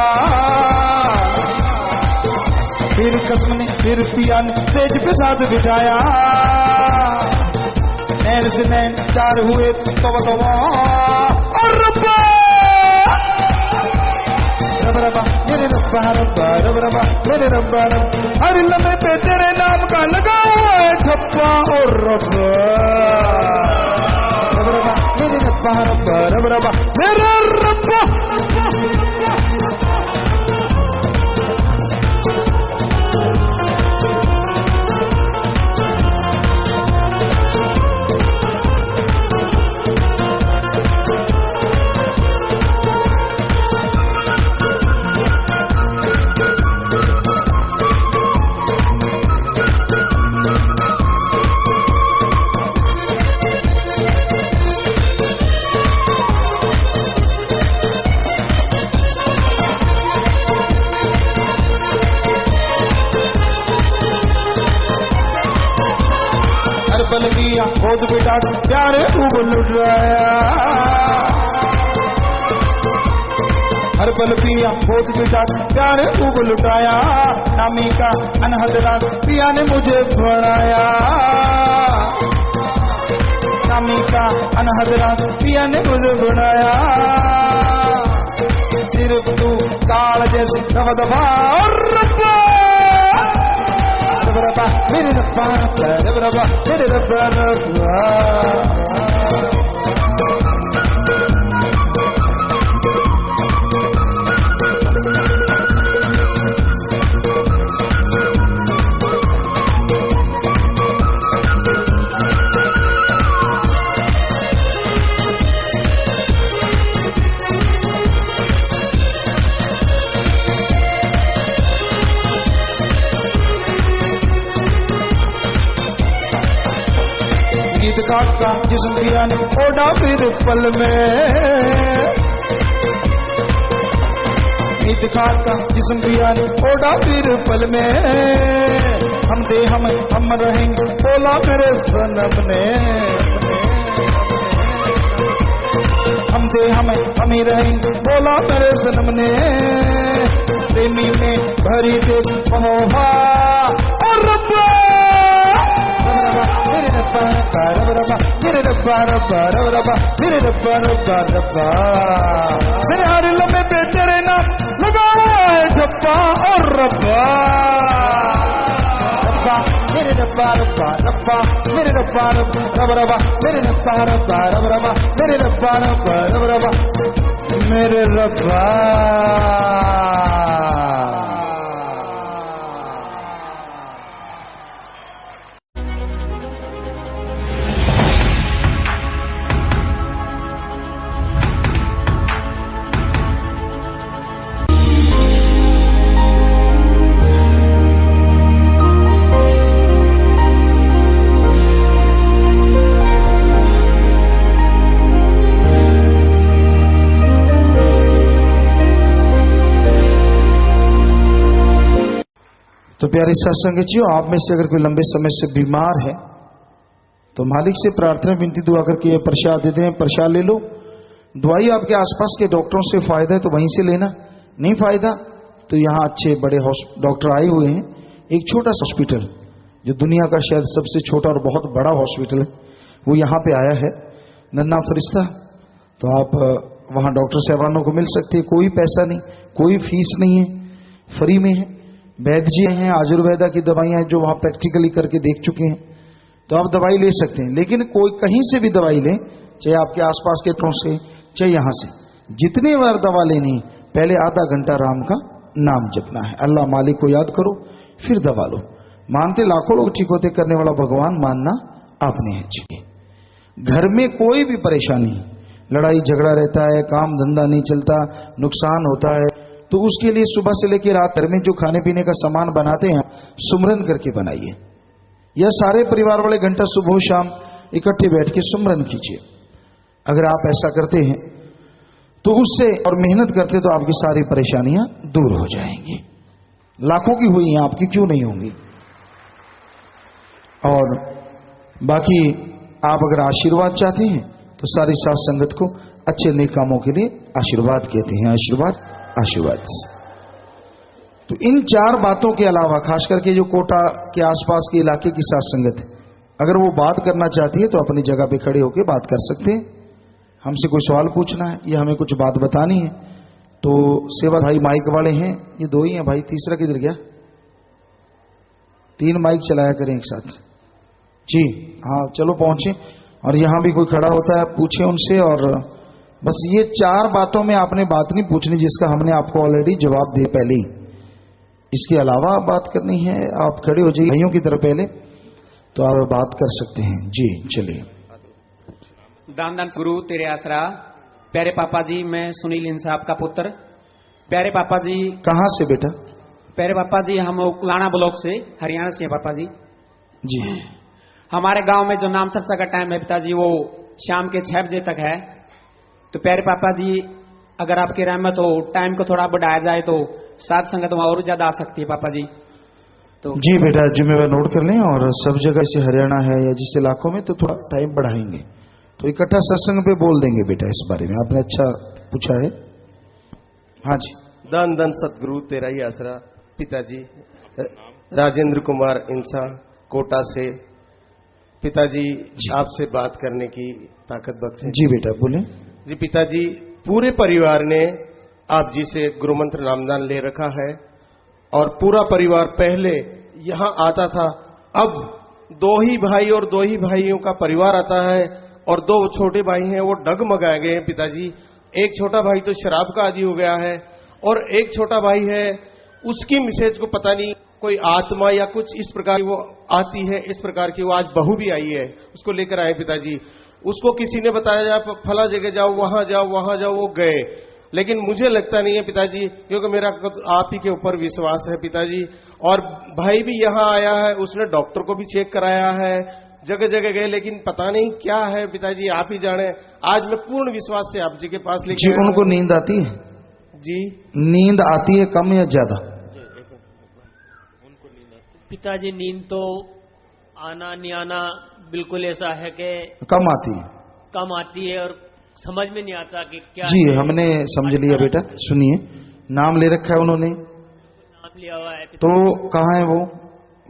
फिर खस्म ने फिर पिया ने सेज पे साथ बिठाया, नैन से नैन चार हुए तो और रब्बा रब रबा मेरे रब्बा रब्बा रब रबा मेरे रब्बा रब्बा। हर लम्हे पे तेरे नाम का लगा हुआ है ठप्पा और रब्बा रब रबा मेरे रब्बा रब्बा रब रबा मेरा रब्बा। पल किया बहुत बेटा प्यारे खूब लुटाया, हर पल पिया बहुत बेटा प्यारे खूब लुटाया, नामी का अनहद रात पिया ने मुझे बनाया, नामी का अनहद रात पिया ने मुझे बनाया, सिर्फ तू काल जैसे दबा दबा और रब्बा रब्बा मेरे रब्बा रब्बा मेरे रब्बा रब्बा। गीतकार का जिस्म पिया ने ओढ़ा फिर पल में, गीतकार का जिस्म पिया ने ओढ़ा फिर पल में, हम दे हम रहेंगे बोला मेरे सनम ने, हम दे हम ही रहेंगे बोला मेरे सनम ने, प्रेमी में भरी दे मोहा और रब्बा मेरे रब्बा रब्बा मेरे रब्बा रब्बा रब्बा मेरे रब्बा रब्बा रब्बा। मेरे हर लम्हे पे तेरे नाम लगा हुआ है ठप्पा और रब्बा रब्बा मेरे रब्बा रब्बा रब्बा मेरे रब्बा रब्बा रब्बा मेरे रब्बा रब्बा रब्बा मेरे रब्बा रब्बा रब्बा मेरे रब्बा। तो प्यारे सत्संगचियों, आप में से अगर कोई लंबे समय से बीमार है तो मालिक से प्रार्थना विनती दुआ करके ये प्रसाद दे दें, प्रसाद ले लो। दवाई आपके आसपास के डॉक्टरों से फायदा है तो वहीं से लेना, नहीं फायदा तो यहाँ अच्छे बड़े डॉक्टर आए हुए हैं। एक छोटा सा हॉस्पिटल जो दुनिया का शायद सबसे छोटा और बहुत बड़ा हॉस्पिटल है वो यहाँ पे आया है। नन्हा फरिश्ता, तो आप वहां डॉक्टर साहबानों को मिल सकते हैं। कोई पैसा नहीं, कोई फीस नहीं है, फ्री में है। वैद्य जी हैं, आयुर्वेदा की दवाइयां हैं जो वहां प्रैक्टिकली करके देख चुके हैं, तो आप दवाई ले सकते हैं। लेकिन कोई कहीं से भी दवाई लें, चाहे आपके आसपास के डॉक्टरों से, चाहे यहां से, जितनी बार दवा लेनी पहले आधा घंटा राम का नाम जपना है। अल्लाह मालिक को याद करो, फिर दवा लो। मानते लाखों लोग ठीक होते, करने वाला भगवान मानना आपने है जी। घर में कोई भी परेशानी, लड़ाई झगड़ा रहता है, काम धंधा नहीं चलता, नुकसान होता है, तो उसके लिए सुबह से लेकर रात घर में जो खाने पीने का सामान बनाते हैं सुमरन करके बनाइए, या सारे परिवार वाले घंटा सुबह शाम इकट्ठे बैठ के सुमरन कीजिए। अगर आप ऐसा करते हैं तो उससे, और मेहनत करते तो आपकी सारी परेशानियां दूर हो जाएंगी। लाखों की हुई हैं, आपकी क्यों नहीं होंगी। और बाकी आप अगर आशीर्वाद चाहते हैं तो सारी साथ संगत को अच्छे नेक कामों के लिए आशीर्वाद कहते हैं। आशीर्वाद, आशीर्वाद। तो इन 4 बातों के अलावा खास करके जो कोटा के आसपास के इलाके की साथ संगत है, अगर वो बात करना चाहती है तो अपनी जगह पे खड़े होकर बात कर सकते हैं। हमसे कोई सवाल पूछना है या हमें कुछ बात बतानी है तो सेवा भाई माइक वाले हैं, ये 2 ही हैं भाई, तीसरा किधर गया? 3 माइक चलाया करें एक साथ जी। हाँ चलो पहुंचे, और यहां भी कोई खड़ा होता है पूछे उनसे। और बस ये 4 बातों में आपने बात नहीं पूछनी जिसका हमने आपको ऑलरेडी जवाब दिया पहले ही। इसके अलावा आप बात करनी है, आप खड़े हो जाइए भाइयों की तरफ पहले, तो आप बात कर सकते हैं जी। चलिए। दान दान गुरु तेरे आसरा। प्यारे पापा जी, मैं सुनील इंसा आपका पुत्र। प्यारे पापा जी। कहां से बेटा? प्यारे पापा जी, हम उकलाना ब्लॉक से, हरियाणा से हैं पापा जी। जी। हमारे गांव में जो नाम चर्चा का टाइम है पिताजी वो शाम के 6 बजे तक है। तो प्यारे पापा जी, अगर आपकी रहमत हो, टाइम को थोड़ा बढ़ाया जाए तो साथ संगत वहां और ज्यादा आ सकती है पापा जी। तो जी बेटा, जिम्मेवार नोट कर लें, और सब जगह से हरियाणा है या जिस इलाकों में तो थोड़ा टाइम बढ़ाएंगे, तो इकट्ठा सत्संग पे बोल देंगे बेटा इस बारे में। आपने अच्छा पूछा है। हाँ जी। धन धन सतगुरु तेरा ही आसरा। पिताजी राजेंद्र कुमार इंसा, कोटा से। पिताजी आपसे बात करने की ताकत बख्शे। जी बेटा बोले। जी पिताजी, पूरे परिवार ने आप जी से गुरु मंत्र नामदान ले रखा है, और पूरा परिवार पहले यहां आता था, अब 2 ही भाई और 2 ही भाइयों का परिवार आता है, और 2 छोटे भाई हैं वो डगमगा गए हैं पिताजी। एक छोटा भाई तो शराब का आदी हो गया है, और एक छोटा भाई है उसकी मिसेज को पता नहीं कोई आत्मा या कुछ इस प्रकार की वो आती है, इस प्रकार की वो आज बहू भी आई है, उसको लेकर आए पिताजी। उसको किसी ने बताया फला जगह जाओ, वहां जाओ, वहां जाओ, वो गए। लेकिन मुझे लगता नहीं है पिताजी, क्योंकि मेरा आप ही के ऊपर विश्वास है पिताजी। और भाई भी यहाँ आया है, उसने डॉक्टर को भी चेक कराया है, जगह जगह गए, लेकिन पता नहीं क्या है पिताजी, आप ही जाने। आज मैं पूर्ण विश्वास से आप जी के पास लेके जी। उनको नींद आती है जी? नींद आती है कम या ज्यादा? पिताजी नींद तो आना नहीं आना बिल्कुल ऐसा है कि कम आती है, कम आती है, और समझ में नहीं आता कि क्या जी है। हमने समझ लिया बेटा। सुनिए, नाम ले रखा है उन्होंने, नाम लिया हुआ है तो कहाँ है वो?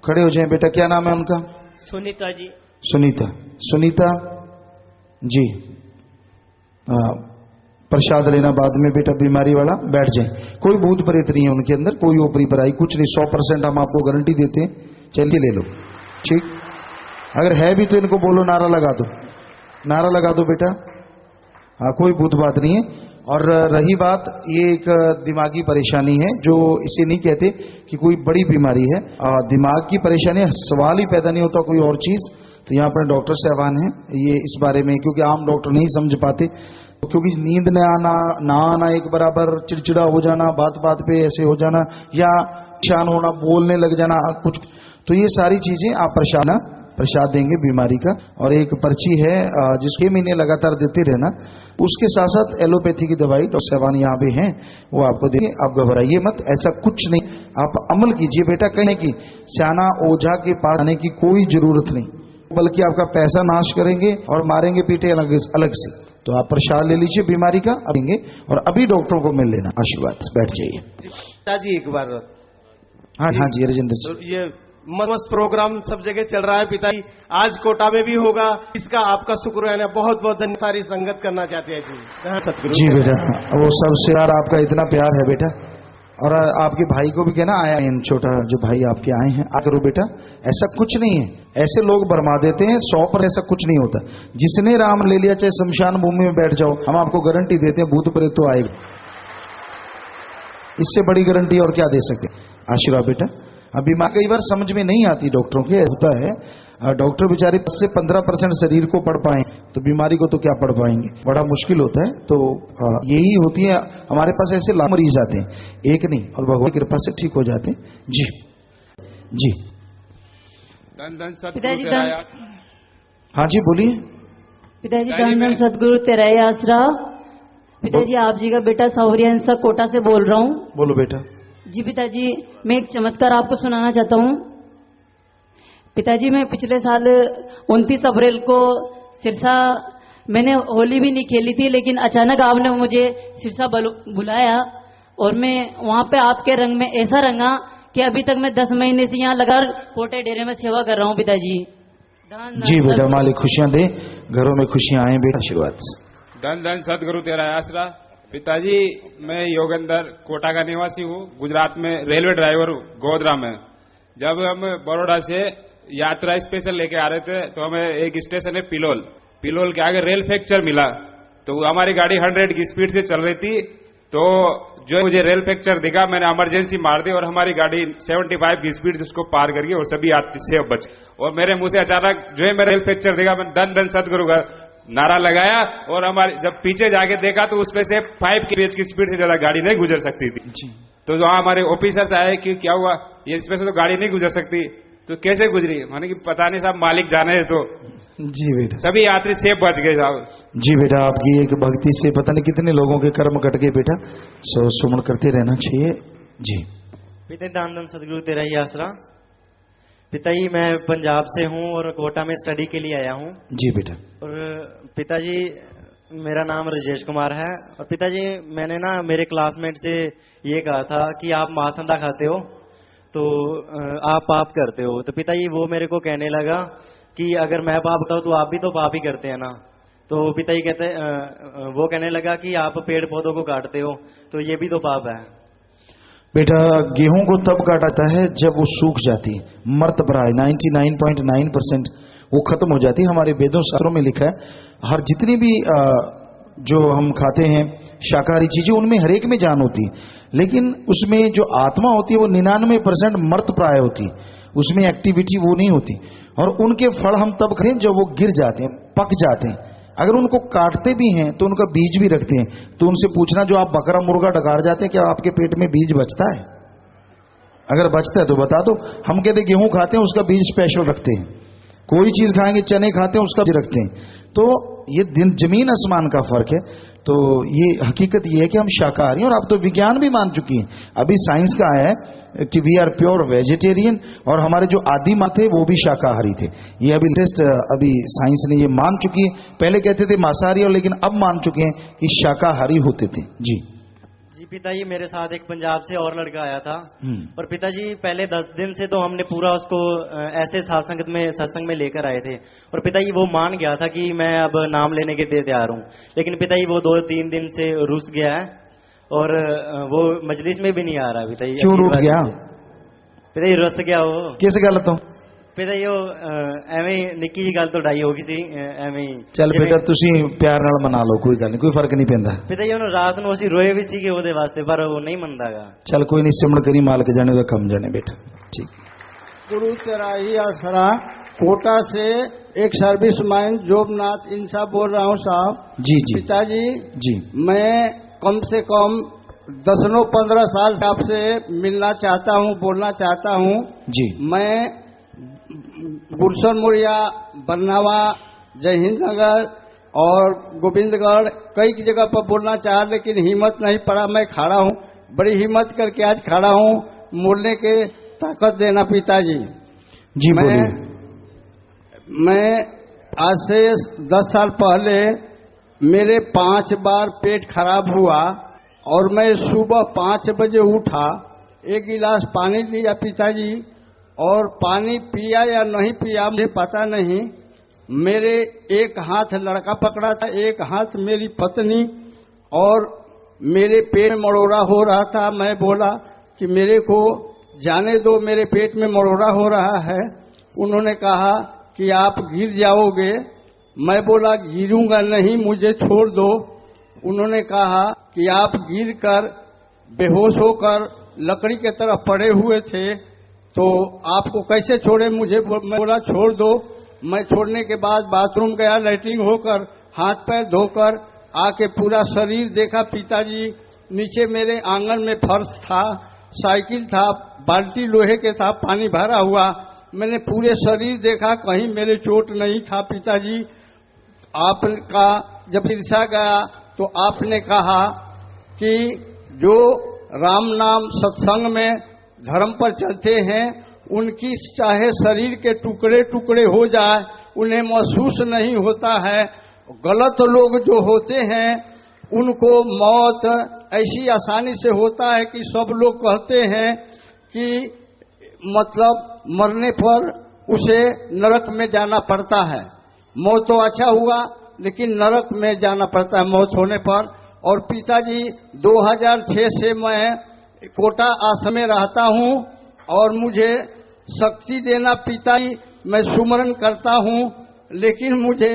खड़े हो जाएं बेटा। क्या नाम है उनका? सुनीता जी। सुनीता। सुनीता जी, प्रसाद लेना बाद में बेटा, बीमारी वाला बैठ जाए। कोई भूत प्रेत नहीं है उनके अंदर, कोई ओपरी पराई कुछ नहीं, 100% हम आपको गारंटी देते हैं। चलिए ले लो, ठीक। अगर है भी तो इनको बोलो नारा लगा दो, नारा लगा दो बेटा। हाँ, कोई भूत बात नहीं है। और रही बात, ये एक दिमागी परेशानी है, जो इसे नहीं कहते कि कोई बड़ी बीमारी है। दिमाग की परेशानी, सवाल ही पैदा नहीं होता कोई और चीज। तो यहाँ पर डॉक्टर साहबान हैं ये इस बारे में, क्योंकि आम डॉक्टर नहीं समझ पाते, क्योंकि नींद न आना, ना आना एक बराबर, चिड़चिड़ा हो जाना, बात बात पे ऐसे हो जाना, या परेशान होना, बोलने लग जाना कुछ, तो ये सारी चीजें आप प्रसाद देंगे बीमारी का। और एक पर्ची है जिसके महीने लगातार देते रहना, उसके साथ साथ एलोपैथी की दवाई डॉक्टर साहबान यहाँ पे हैं, वो आपको देंगे। आप घबराइए मत, ऐसा कुछ नहीं, आप अमल कीजिए बेटा। कहने की सियाना ओझा के पास आने की कोई जरूरत नहीं, बल्कि आपका पैसा नाश करेंगे और मारेंगे पीटे अलग से। तो आप प्रसाद ले लीजिए बीमारी का, अबेंगे, और अभी डॉक्टरों को मिल लेना। आशीर्वाद। बैठ जाइए पिताजी एक बार। हाँ हाँ जी राजेंद्र जी। ये मस्त प्रोग्राम सब जगह चल रहा है पिताजी, आज कोटा में भी होगा, इसका आपका शुक्र है ना, बहुत बहुत धन्यवाद। सारी संगत करना चाहते हैं जी सतगुरु जी बेटा, वो सबसे यार आपका इतना प्यार है बेटा, और आपके भाई को भी कहना आया इन छोटा जो भाई आपके आए हैं, आ करो बेटा, ऐसा कुछ नहीं है, ऐसे लोग बरमा देते हैं 100 ऐसा कुछ नहीं होता। जिसने राम ले लिया चाहे शमशान भूमि में बैठ जाओ, हम आपको गारंटी देते हैं भूत प्रेत तो आएगा, इससे बड़ी गारंटी और क्या दे सकते। आशीर्वाद बेटा। अभी माँ कई बार समझ में नहीं आती डॉक्टरों के, होता है डॉक्टर बेचारे 10 से 15% शरीर को पढ़ पाए तो बीमारी को तो क्या पढ़ पाएंगे, बड़ा मुश्किल होता है। तो यही होती है, हमारे पास ऐसे लाख मरीज आते हैं, एक नहीं, और भगवान की कृपा से ठीक हो जाते हैं। जी जी पिताजी हाँ जी बोलिए। पिताजी धन धन सदगुरु तेरा ही आसरा। पिताजी आप जी का बेटा सौरियांसा कोटा से बोल रहा हूँ। बोलो बेटा। जी पिताजी, मैं एक चमत्कार आपको सुनाना चाहता हूँ। पिताजी मैं पिछले साल 29 अप्रैल को सिरसा, मैंने होली भी नहीं खेली थी, लेकिन अचानक आपने मुझे सिरसा बुलाया और मैं वहाँ पे आपके रंग में ऐसा रंगा कि अभी तक मैं 10 महीने से यहाँ लगा कोटे डेरे में सेवा कर रहा हूँ पिताजी। जी बेटा, मालिक खुशियाँ दे, घरों में खुशियाँ आए बेटा, आशीर्वाद। धन धन सदगुरु तेरा आसरा। पिताजी मैं योगेंद्र कोटा का निवासी हूँ, गुजरात में रेलवे ड्राइवर हूँ, गोधरा में। जब हम बड़ौदा से यात्रा स्पेशल लेके आ रहे थे तो हमें एक स्टेशन है पिलोल के आगे रेल फ्रैक्चर मिला, तो हमारी गाड़ी 100 की स्पीड से चल रही थी, तो जो मुझे रेल फ्रैक्चर दिखा मैंने इमरजेंसी मार दी और हमारी गाड़ी 75 की स्पीड से उसको पार करके और सभी यात्री सेफ बचे। और मेरे मुंह से अचानक जो है मेरा रेल फ्रैक्चर दिखा, मैंने धन धन सदगुरु का नारा लगाया और हमारी जब पीछे जाके देखा तो उसमें से 5 की स्पीड से ज्यादा गाड़ी नहीं गुजर सकती थी। तो वहां हमारे ऑफिसर्स आए कि क्या हुआ, ये इसमें से तो गाड़ी नहीं गुजर सकती, तो कैसे गुजरी? मैंने कि पता नहीं साहब, मालिक जाने है। तो जी बेटा, सभी यात्री सेफ बच गए साहब। जी बेटा, आपकी एक भक्ति से पता नहीं कितने लोगों के कर्म कट गए बेटा, सो सुमन करते रहना चाहिए। जी पिता दान धन सदगुरु तेरा ही आसरा। पिताजी मैं पंजाब से हूँ और कोटा में स्टडी के लिए आया हूँ। जी बेटा। और पिताजी मेरा नाम राजेश कुमार है, और पिताजी मैंने ना मेरे क्लासमेट से ये कहा था कि आप मासंदा खाते हो तो आप पाप करते हो, तो पिताजी वो मेरे को कहने लगा कि अगर मैं पाप करूँ तो आप भी तो पाप ही करते हैं ना। तो पिताजी कहते वो कहने लगा कि आप पेड़ पौधों को काटते हो तो ये भी तो पाप है। बेटा गेहूं को तब काटा है जब वो सूख जाती है, मर्त प्राय 99.9% वो खत्म हो जाती है। हमारे वेदों शास्त्रों में लिखा है हर जितनी भी जो हम खाते हैं शाकाहारी चीजें उनमें हर एक में जान होती है, लेकिन उसमें जो आत्मा होती है वो 99% मर्त प्राय होती है, उसमें एक्टिविटी वो नहीं होती। और उनके फल हम तब खाते हैं जब वो गिर जाते हैं, पक जाते हैं। अगर उनको काटते भी हैं तो उनका बीज भी रखते हैं, तो उनसे पूछना जो आप बकरा मुर्गा डकार जाते हैं क्या आपके पेट में बीज बचता है? अगर बचता है तो बता दो। हम कहते गेहूं खाते हैं उसका बीज स्पेशल रखते हैं, कोई चीज खाएंगे चने खाते हैं उसका बीज रखते हैं। तो ये जमीन आसमान का फर्क है। तो ये हकीकत ये है कि हम शाकाहारी, और अब तो विज्ञान भी मान चुकी है, अभी साइंस का आया है कि वी आर प्योर वेजिटेरियन, और हमारे जो आदि माँ थे वो भी शाकाहारी थे। ये अभी लेटेस्ट अभी साइंस ने ये मान चुकी है। पहले कहते थे मांसाहारी, और लेकिन अब मान चुके हैं कि शाकाहारी होते थे। जी जी पिताजी मेरे साथ एक पंजाब से और लड़का आया था, और पिताजी पहले 10 दिन से तो हमने पूरा उसको ऐसे सत्संग में लेकर आए थे, और पिताजी वो मान गया था कि मैं अब नाम लेने के लिए तैयार हूँ। लेकिन पिताजी वो 2-3 दिन से रुस गया है और वो मजलिस में भी नहीं आ रहा। पिताजी क्यों रूठ गया? पिताजी रुस गया वो। किस गलत हो? पिताजी वो ਐਵੇਂ ਨਿੱਕੀ ਜੀ ਗੱਲ ਤੋਂ ਡਾਈ ਹੋ ਗਈ ਸੀ ਐਵੇਂ। ਚੱਲ ਬੇਟਾ ਤੁਸੀਂ ਪਿਆਰ ਨਾਲ ਮਨਾ ਲਓ, ਕੋਈ ਗੱਲ ਨਹੀਂ, ਕੋਈ ਫਰਕ ਨਹੀਂ ਪੈਂਦਾ। ਪਿਤਾਜੀ ਉਹਨੂੰ ਰਾਤ ਨੂੰ ਅਸੀਂ ਰੋਏ ਵੀ ਸੀਗੇ ਉਹਦੇ ਵਾਸਤੇ, ਪਰ ਉਹ ਨਹੀਂ ਮੰਨਦਾਗਾ। ਚੱਲ ਕੋਈ ਨਹੀਂ, ਸਿਮਰਨ ਕਰੀ, ਮਾਲਕ ਜਾਣੇ ਉਹਦਾ ਕੰਮ ਜਾਣੇ बेटा। ठीक गुरु तेरा ही आसरा। कोटा से एक सर्विसमैन जोबनाथ इंसा बोल रहा हूँ साहब। जी जी पिताजी जी, मैं कम से कम 10-15 साल से आपसे मिलना चाहता हूँ, बोलना चाहता हूँ जी। मैं गुलशन मुड़िया, बरनावा, जय हिंद नगर और गोविंदगढ़ कई जगह पर बोलना चाहा, लेकिन हिम्मत नहीं पड़ा। मैं खड़ा हूँ, बड़ी हिम्मत करके आज खड़ा हूँ, बोलने के ताकत देना पिताजी। जी मैं आज से 10 साल पहले मेरे 5 बार पेट खराब हुआ, और मैं सुबह 5 बजे उठा, 1 गिलास पानी लिया पिताजी, और पानी पिया या नहीं पिया मुझे पता नहीं। मेरे एक हाथ लड़का पकड़ा था, एक हाथ मेरी पत्नी, और मेरे पेट में मरोड़ा हो रहा था। मैं बोला कि मेरे को जाने दो, मेरे पेट में मरोड़ा हो रहा है। उन्होंने कहा कि आप गिर जाओगे। मैं बोला गिरूंगा नहीं, मुझे छोड़ दो। उन्होंने कहा कि आप गिरकर बेहोश होकर लकड़ी के तरफ पड़े हुए थे, तो आपको कैसे छोड़े। मैं बोला छोड़ दो। मैं छोड़ने के बाद बाथरूम गया, लैट्रिन होकर हाथ पैर धोकर आके पूरा शरीर देखा। पिताजी नीचे मेरे आंगन में फर्श था, साइकिल था, बाल्टी लोहे के था, पानी भरा हुआ। मैंने पूरे शरीर देखा, कहीं मेरे चोट नहीं था। पिताजी आपका जब सिरसा गया तो आपने कहा कि जो राम नाम सत्संग में धर्म पर चलते हैं उनकी चाहे शरीर के टुकड़े टुकड़े हो जाए उन्हें महसूस नहीं होता है। गलत लोग जो होते हैं उनको मौत ऐसी आसानी से होता है कि सब लोग कहते हैं कि मतलब मरने पर उसे नरक में जाना पड़ता है। मौत तो अच्छा हुआ, लेकिन नरक में जाना पड़ता है मौत होने पर। और पिताजी 2006 से मैं कोटा आश्रम में रहता हूं और मुझे शक्ति देना पिताजी मैं सुमरण करता हूं, लेकिन मुझे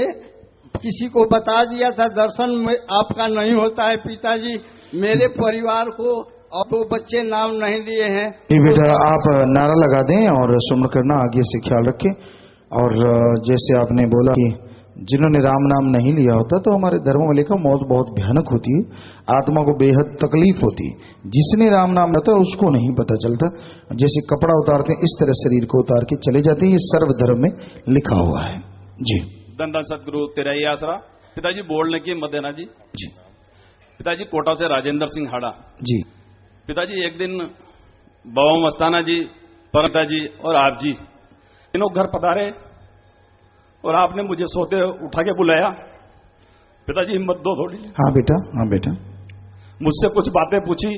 किसी को बता दिया था दर्शन में आपका नहीं होता है। पिताजी मेरे परिवार को और 2 बच्चे नाम नहीं लिए हैं। जी बेटा, आप नारा लगा दें और सुमरण करना आगे से ख्याल रखें। और जैसे आपने बोला कि जिन्होंने राम नाम नहीं लिया होता तो हमारे धर्म वाले का मौत बहुत भयानक होती है, आत्मा को बेहद तकलीफ होती है। जिसने राम नाम लिया था उसको नहीं पता चलता। जैसे कपड़ा उतारते हैं इस तरह शरीर को उतार के चले जाते हैं। ये सर्वधर्म में लिखा हुआ है। जी धन सतगुरु तेरा ही आसरा। पिताजी बोलने की मत देना जी। जी पिताजी कोटा से राजेंद्र सिंह हाड़ा। जी पिताजी एक दिन बाबा मस्ताना जी, परता जी और आप जी तीनों घर पधारे और आपने मुझे सोते उठा के बुलाया। पिताजी हिम्मत दो थोड़ी। हाँ बेटा, हाँ बेटा। मुझसे कुछ बातें पूछी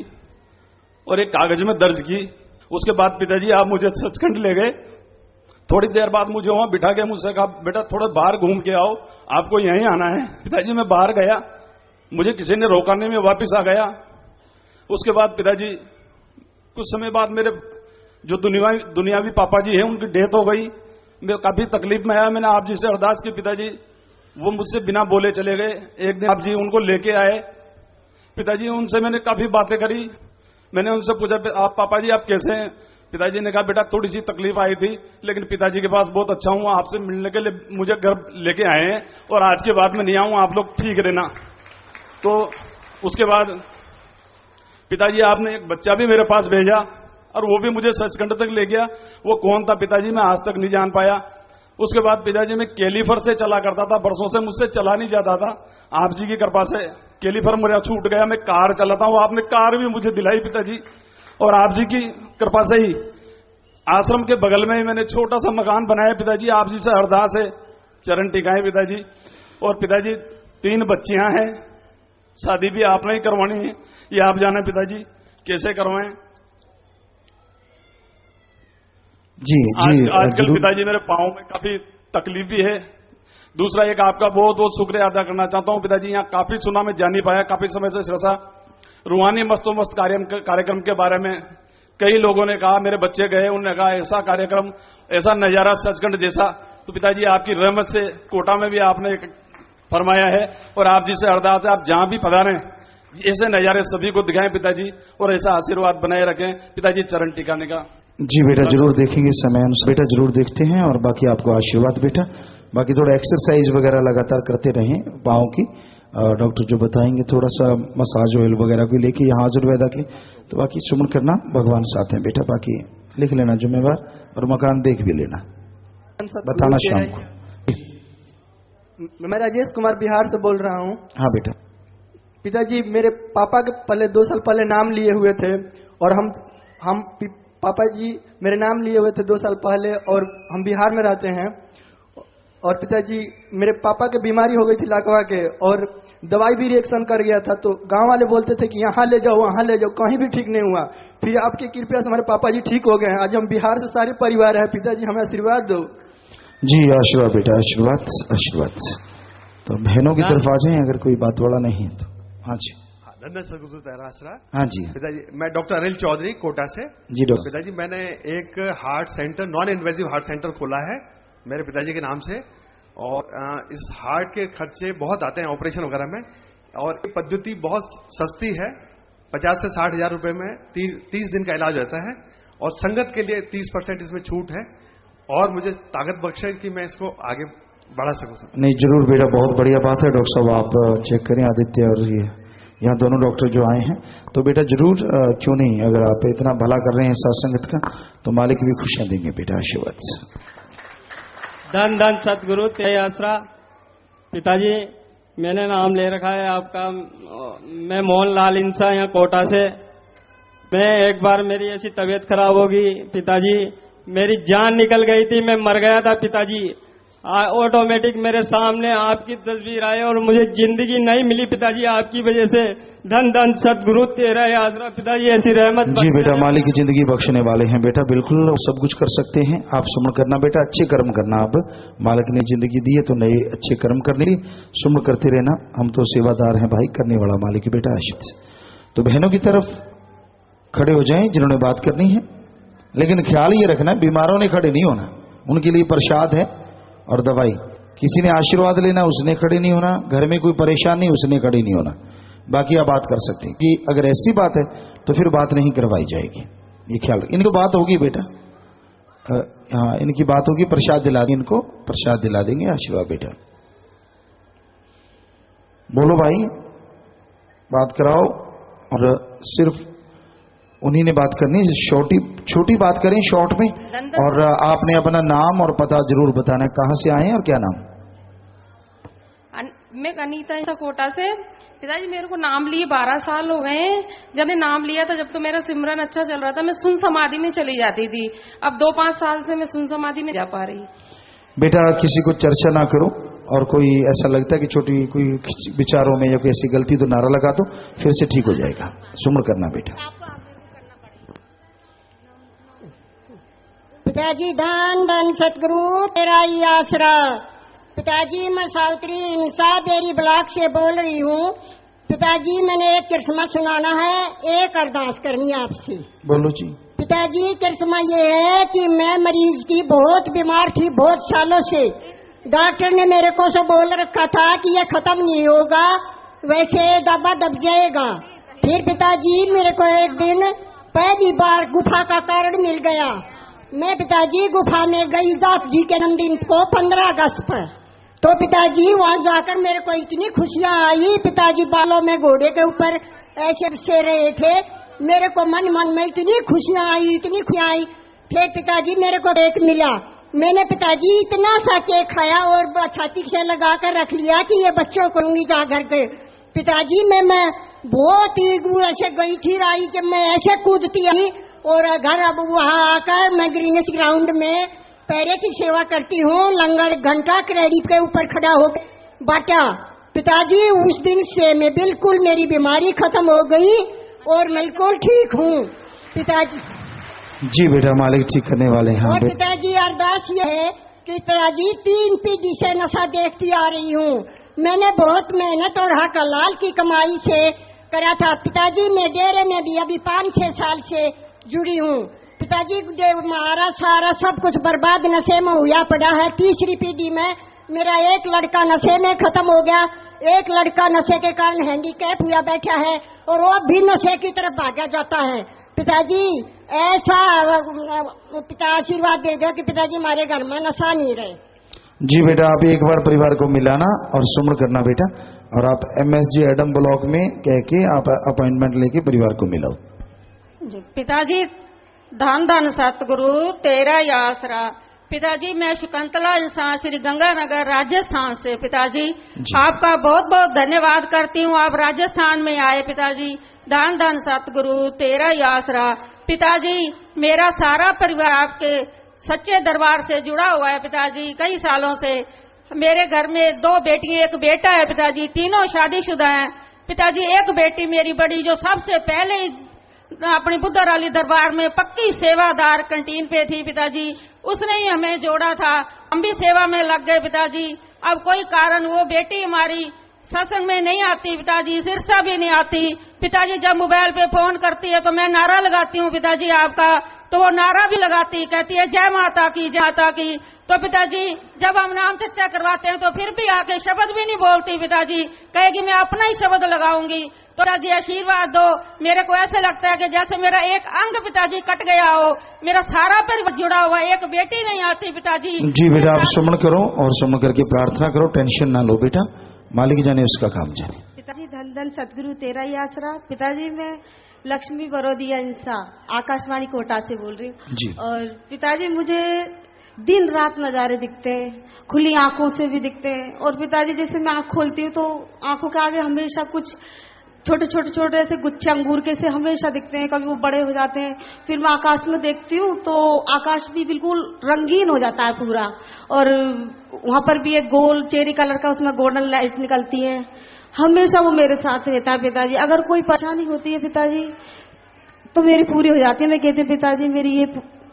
और एक कागज में दर्ज की। उसके बाद पिताजी आप मुझे सचखंड ले गए। थोड़ी देर बाद मुझे वहां बिठा के मुझसे कहा बेटा थोड़ा बाहर घूम के आओ, आपको यहीं आना है। पिताजी मैं बाहर गया, मुझे किसी ने रोका नहीं, मैं वापिस आ गया। उसके बाद पिताजी कुछ समय बाद मेरे जो दुनियावी पापा जी हैं उनकी डेथ हो गई। मैं काफी तकलीफ में आया। मैंने आप जी से अरदास की पिताजी, वो मुझसे बिना बोले चले गए। एक दिन आप जी उनको लेके आए। पिताजी उनसे मैंने काफी बातें करी। मैंने उनसे पूछा आप पापा जी आप कैसे हैं। पिताजी ने कहा बेटा थोड़ी सी तकलीफ आई थी, लेकिन पिताजी के पास बहुत अच्छा हूं, आपसे मिलने के लिए मुझे घर लेके आए हैं और आज के बाद मैं नहीं आऊं, आप लोग ठीक रहना। तो उसके बाद पिताजी आपने एक बच्चा भी मेरे पास भेजा और वो भी मुझे सचखंड तक ले गया। वो कौन था पिताजी मैं आज तक नहीं जान पाया। उसके बाद पिताजी मैं कैलीफर से चला करता था, बरसों से मुझसे चला नहीं जाता था। आप जी की कृपा से कैलीफर मेरा छूट गया, मैं कार चलाता हूं। आपने कार भी मुझे दिलाई पिताजी, और आप जी की कृपा से ही आश्रम के बगल में ही मैंने छोटा सा मकान बनाया। पिताजी आप जी से अरदास है, चरण टिकाए पिताजी। और पिताजी 3 बच्चियां हैं, शादी भी आपने ही करवानी है, ये आप जाने पिताजी कैसे करवाएं। जी जी आजकल पिताजी मेरे पाँव में काफी तकलीफ भी है। दूसरा एक आपका बहुत बहुत शुक्रिया अदा करना चाहता हूं पिताजी। यहाँ काफी सुना, मैं जान नहीं पाया काफी समय से सिरसा रूहानी मस्तो मस्त कार्यक्रम के बारे में कई लोगों ने कहा, मेरे बच्चे गए उन्होंने कहा ऐसा कार्यक्रम, ऐसा नजारा सचखंड जैसा। तो पिताजी आपकी रहमत से कोटा में भी आपने फरमाया है और आप जी से अरदास है आप जहां भी पधारें ऐसे नजारे सभी को दिखाएं पिताजी, और ऐसा आशीर्वाद बनाए रखें पिताजी। चरण टिकाने का जी बेटा जरूर देखेंगे, समय अनुसार बेटा जरूर देखते हैं। और बाकी आपको आशीर्वाद बेटा। बाकी थोड़ा एक्सरसाइज वगैरह लगातार करते रहें पाँव की। डॉक्टर जो बताएंगे थोड़ा सा मसाज ऑयल वगैरह भी लेके यहाँ आयुर्वेदा के। तो बाकी सुमन करना, भगवान साथ हैं बेटा। बाकी लिख लेना जुम्मेवार और मकान देख भी लेना, बताना शाम को। मैं राजेश कुमार बिहार से बोल रहा हूँ। हाँ बेटा। पिताजी मेरे पापा के पहले 2 साल पहले नाम लिए हुए थे और हम पापा जी मेरे नाम लिए हुए थे 2 साल पहले और हम बिहार में रहते हैं। और पिताजी मेरे पापा के बीमारी हो गई थी लाकवा के, और दवाई भी रिएक्शन कर गया था, तो गांव वाले बोलते थे कि यहाँ ले जाओ वहाँ ले जाओ, कहीं भी ठीक नहीं हुआ। फिर आपकी कृपया से हमारे पापा जी ठीक हो गए हैं। आज हम बिहार से सारे परिवार है, पिताजी हमें आशीर्वाद दो। जी आशीर्वाद बेटा, आशीर्वाद आशीर्वाद। तो बहनों की तरफ आ जाए अगर कोई बात वाला नहीं है तो। हाँ जी, धन्य सदगुरु तेरासरा। हाँ जी पिताजी, मैं डॉक्टर अनिल चौधरी कोटा से। जी डॉक्टर। पिताजी, मैंने एक heart centre, non invasive heart centre खोला है मेरे पिताजी के नाम से, और इस हार्ट के खर्चे बहुत आते हैं ऑपरेशन वगैरह में, और ये पद्धति बहुत सस्ती है, 50 से 60 हजार रुपए में 30 दिन का इलाज होता है, और संगत के लिए 30% इसमें छूट है, और मुझे ताकत बख्शे कि मैं इसको आगे बढ़ा सकूं। नहीं जरूर बेटा, बहुत बढ़िया बात है डॉक्टर साहब, आप चेक करें आदित्य और ये यहाँ दोनों डॉक्टर जो आए हैं, तो बेटा जरूर क्यों नहीं, अगर आप इतना भला कर रहे हैं सत्संगत का तो मालिक भी खुशियां देंगे बेटा। आशीर्वाद। धन धन सतगुरु तेरे आसरा। पिताजी मैंने नाम ले रखा है आपका, मैं मोहनलाल इंसा यहाँ कोटा से। मैं एक बार मेरी ऐसी तबीयत खराब होगी पिताजी, मेरी जान निकल गई थी, मैं मर गया था पिताजी। ऑटोमेटिक मेरे सामने आपकी तस्वीर आई और मुझे जिंदगी नहीं मिली पिताजी आपकी वजह से। धन धन सतगुरु तेरा आसरा पिताजी, ऐसी रहमत। जी बेटा, मालिक की जिंदगी बख्शने वाले हैं बेटा, बिल्कुल सब कुछ कर सकते हैं। आप सुमन करना बेटा, अच्छे कर्म करना। आप मालिक ने जिंदगी दी है तो नए अच्छे कर्म करने, सुमन करते रहना। हम तो सेवादार हैं भाई, करने वाला मालिक की बेटा। आशीष। तो बहनों की तरफ खड़े हो जाएं जिन्होंने बात करनी है, लेकिन ख्याल ये रखना बीमारों ने खड़े नहीं होना, उनके लिए प्रसाद है और दवाई। किसी ने आशीर्वाद लेना उसने खड़े नहीं होना, घर में कोई परेशानी उसने खड़े नहीं होना। बाकी आप बात कर सकते हैं कि अगर ऐसी बात है तो फिर बात नहीं करवाई जाएगी, ये ख्याल। इनकी बात होगी बेटा, हाँ इनकी बात होगी, प्रसाद दिला देंगे, इनको प्रसाद दिला देंगे। आशीर्वाद बेटा, बोलो भाई, बात कराओ। और सिर्फ उन्हीं ने बात करनी, छोटी बात करें शॉर्ट में। और आपने अपना नाम और पता जरूर बताना, कहां से आए हैं और क्या नाम। मैं अनीता कोटा से। पिताजी मेरे को नाम लिए 12 साल हो गए हैं। जब मैं नाम लिया था, जब तो मेरा सिमरन अच्छा चल रहा था, मैं सुन समाधि में चली जाती थी। अब 2-5 साल से मैं सुन समाधि में जा पा रही। बेटा किसी को चर्चा ना करो, और कोई ऐसा लगता है कि छोटी कोई विचारों में या कोई ऐसी गलती तो नारा लगा दो, फिर से ठीक हो जाएगा। सुमन करना बेटा। पिताजी धन धन सतगुरु तेरा ही आसरा। पिताजी मैं सावित्री इंसा बेरी ब्लॉक से बोल रही हूँ। पिताजी मैंने एक किस्मा सुनाना है, एक अरदास करनी है आपसे। बोलो जी। पिताजी किस्मा ये है कि मैं मरीज की बहुत बीमार थी बहुत सालों से। डॉक्टर ने मेरे को सब बोल रखा था कि ये खत्म नहीं होगा, वैसे दबा दब जाएगा। फिर पिताजी मेरे को एक दिन पहली बार गुफा का कारण मिल गया। मैं पिताजी गुफा में गई दास जी के जन्मदिन को 15 अगस्त पर। तो पिताजी वहां जाकर मेरे को इतनी खुशियां आई। पिताजी बालों में घोड़े के ऊपर ऐसे से रहे थे, मेरे को मन में इतनी खुशियां आई, इतनी खुशियां आई। फिर पिताजी मेरे को केक मिला, मैंने पिताजी इतना सा केक खाया और छाती से लगा कर रख लिया कि ये बच्चों को लूंगी जा घर के। पिताजी मैं बहुत ही ऐसे गई थी राई, जब मैं ऐसे कूदती आई और घर अब वहाँ आकर मैं ग्रीनिश ग्राउंड में पैरे की सेवा करती हूँ। लंगर घंटा क्रेडिट के ऊपर खड़ा हो बाटा। पिताजी उस दिन से मैं बिल्कुल मेरी बीमारी खत्म हो गई और बिल्कुल ठीक हूँ पिताजी। जी बेटा, मालिक ठीक करने वाले हैं। और पिताजी अरदास ये है कि पिताजी 3 पीढ़ी से नशा देखती आ रही हूँ। मैंने बहुत मेहनत और हक हलाल की कमाई से करा था पिताजी। मैं डेरे में भी अभी 5-6 साल से जुड़ी हूँ पिताजी। हमारा सारा सब कुछ बर्बाद नशे में हुआ पड़ा है। 3री पीढ़ी में मेरा एक लड़का नशे में खत्म हो गया, एक लड़का नशे के कारण हैंडीकैप हुआ बैठा है और वो भी नशे की तरफ भागा जाता है। पिताजी ऐसा पिता आशीर्वाद दे दो कि पिताजी हमारे घर में नशा नहीं रहे। जी बेटा, आप एक बार परिवार को मिलाना और सुमन करना बेटा, और आप MSG एडम ब्लॉक में कह के आप अपॉइंटमेंट लेके परिवार को मिलाओ। पिताजी धन धन सतगुरु तेरा ही आसरा। पिताजी मैं शकुंतला इंसान श्री गंगानगर राजस्थान से। पिताजी आपका बहुत बहुत धन्यवाद करती हूँ, आप राजस्थान में आए पिताजी। धन धन सतगुरु तेरा ही आसरा। पिताजी मेरा सारा परिवार आपके सच्चे दरबार से जुड़ा हुआ है पिताजी, कई सालों से। मेरे घर में 2 बेटियां 1 बेटा है पिताजी, तीनों शादीशुदा हैं पिताजी। एक बेटी मेरी बड़ी जो सबसे पहले अपनी बुद्धराली दरबार में पक्की सेवादार कैंटीन पे थी पिताजी, उसने ही हमें जोड़ा था, हम भी सेवा में लग गए पिताजी। अब कोई कारण वो बेटी हमारी सत्संग में नहीं आती पिताजी, सिरसा भी नहीं आती पिताजी। जब मोबाइल पे फोन करती है तो मैं नारा लगाती हूँ पिताजी आपका, तो वो नारा भी लगाती, कहती है जय माता की जय माता की। तो पिताजी जब हम नाम चर्चा करवाते हैं तो फिर भी आके शब्द भी नहीं बोलती पिताजी, कहेगी मैं अपना ही शब्द लगाऊंगी। तो पिताजी आशीर्वाद दो, मेरे को ऐसे लगता है कि जैसे मेरा एक अंग पिताजी कट गया हो, मेरा सारा परिवार जुड़ा हुआ, एक बेटी नहीं आती पिताजी। जी बेटा, आप सुमन करो और सुमन करके प्रार्थना करो, टेंशन ना लो बेटा, मालिक जाने उसका काम जाने। पिताजी धन धन सतगुरु तेरा ही आसरा। पिताजी मैं लक्ष्मी बरोदिया इंसा आकाशवाणी कोटा से बोल रही हूँ। और पिताजी मुझे दिन रात नजारे दिखते हैं, खुली आंखों से भी दिखते हैं। और पिताजी जैसे मैं आंख खोलती हूँ तो आंखों के आगे हमेशा कुछ छोटे छोटे छोटे ऐसे गुच्छे अंगूर के से हमेशा दिखते हैं, कभी वो बड़े हो जाते हैं। फिर मैं आकाश में देखती हूँ तो आकाश भी बिल्कुल रंगीन हो जाता है पूरा, और वहां पर भी एक गोल चेरी कलर का उसमें गोल्डन लाइट निकलती है, हमेशा वो मेरे साथ रहता है पिताजी। अगर कोई परेशानी होती है पिताजी तो मेरी पूरी हो जाती है। मैं कहती हूँ पिताजी मेरी ये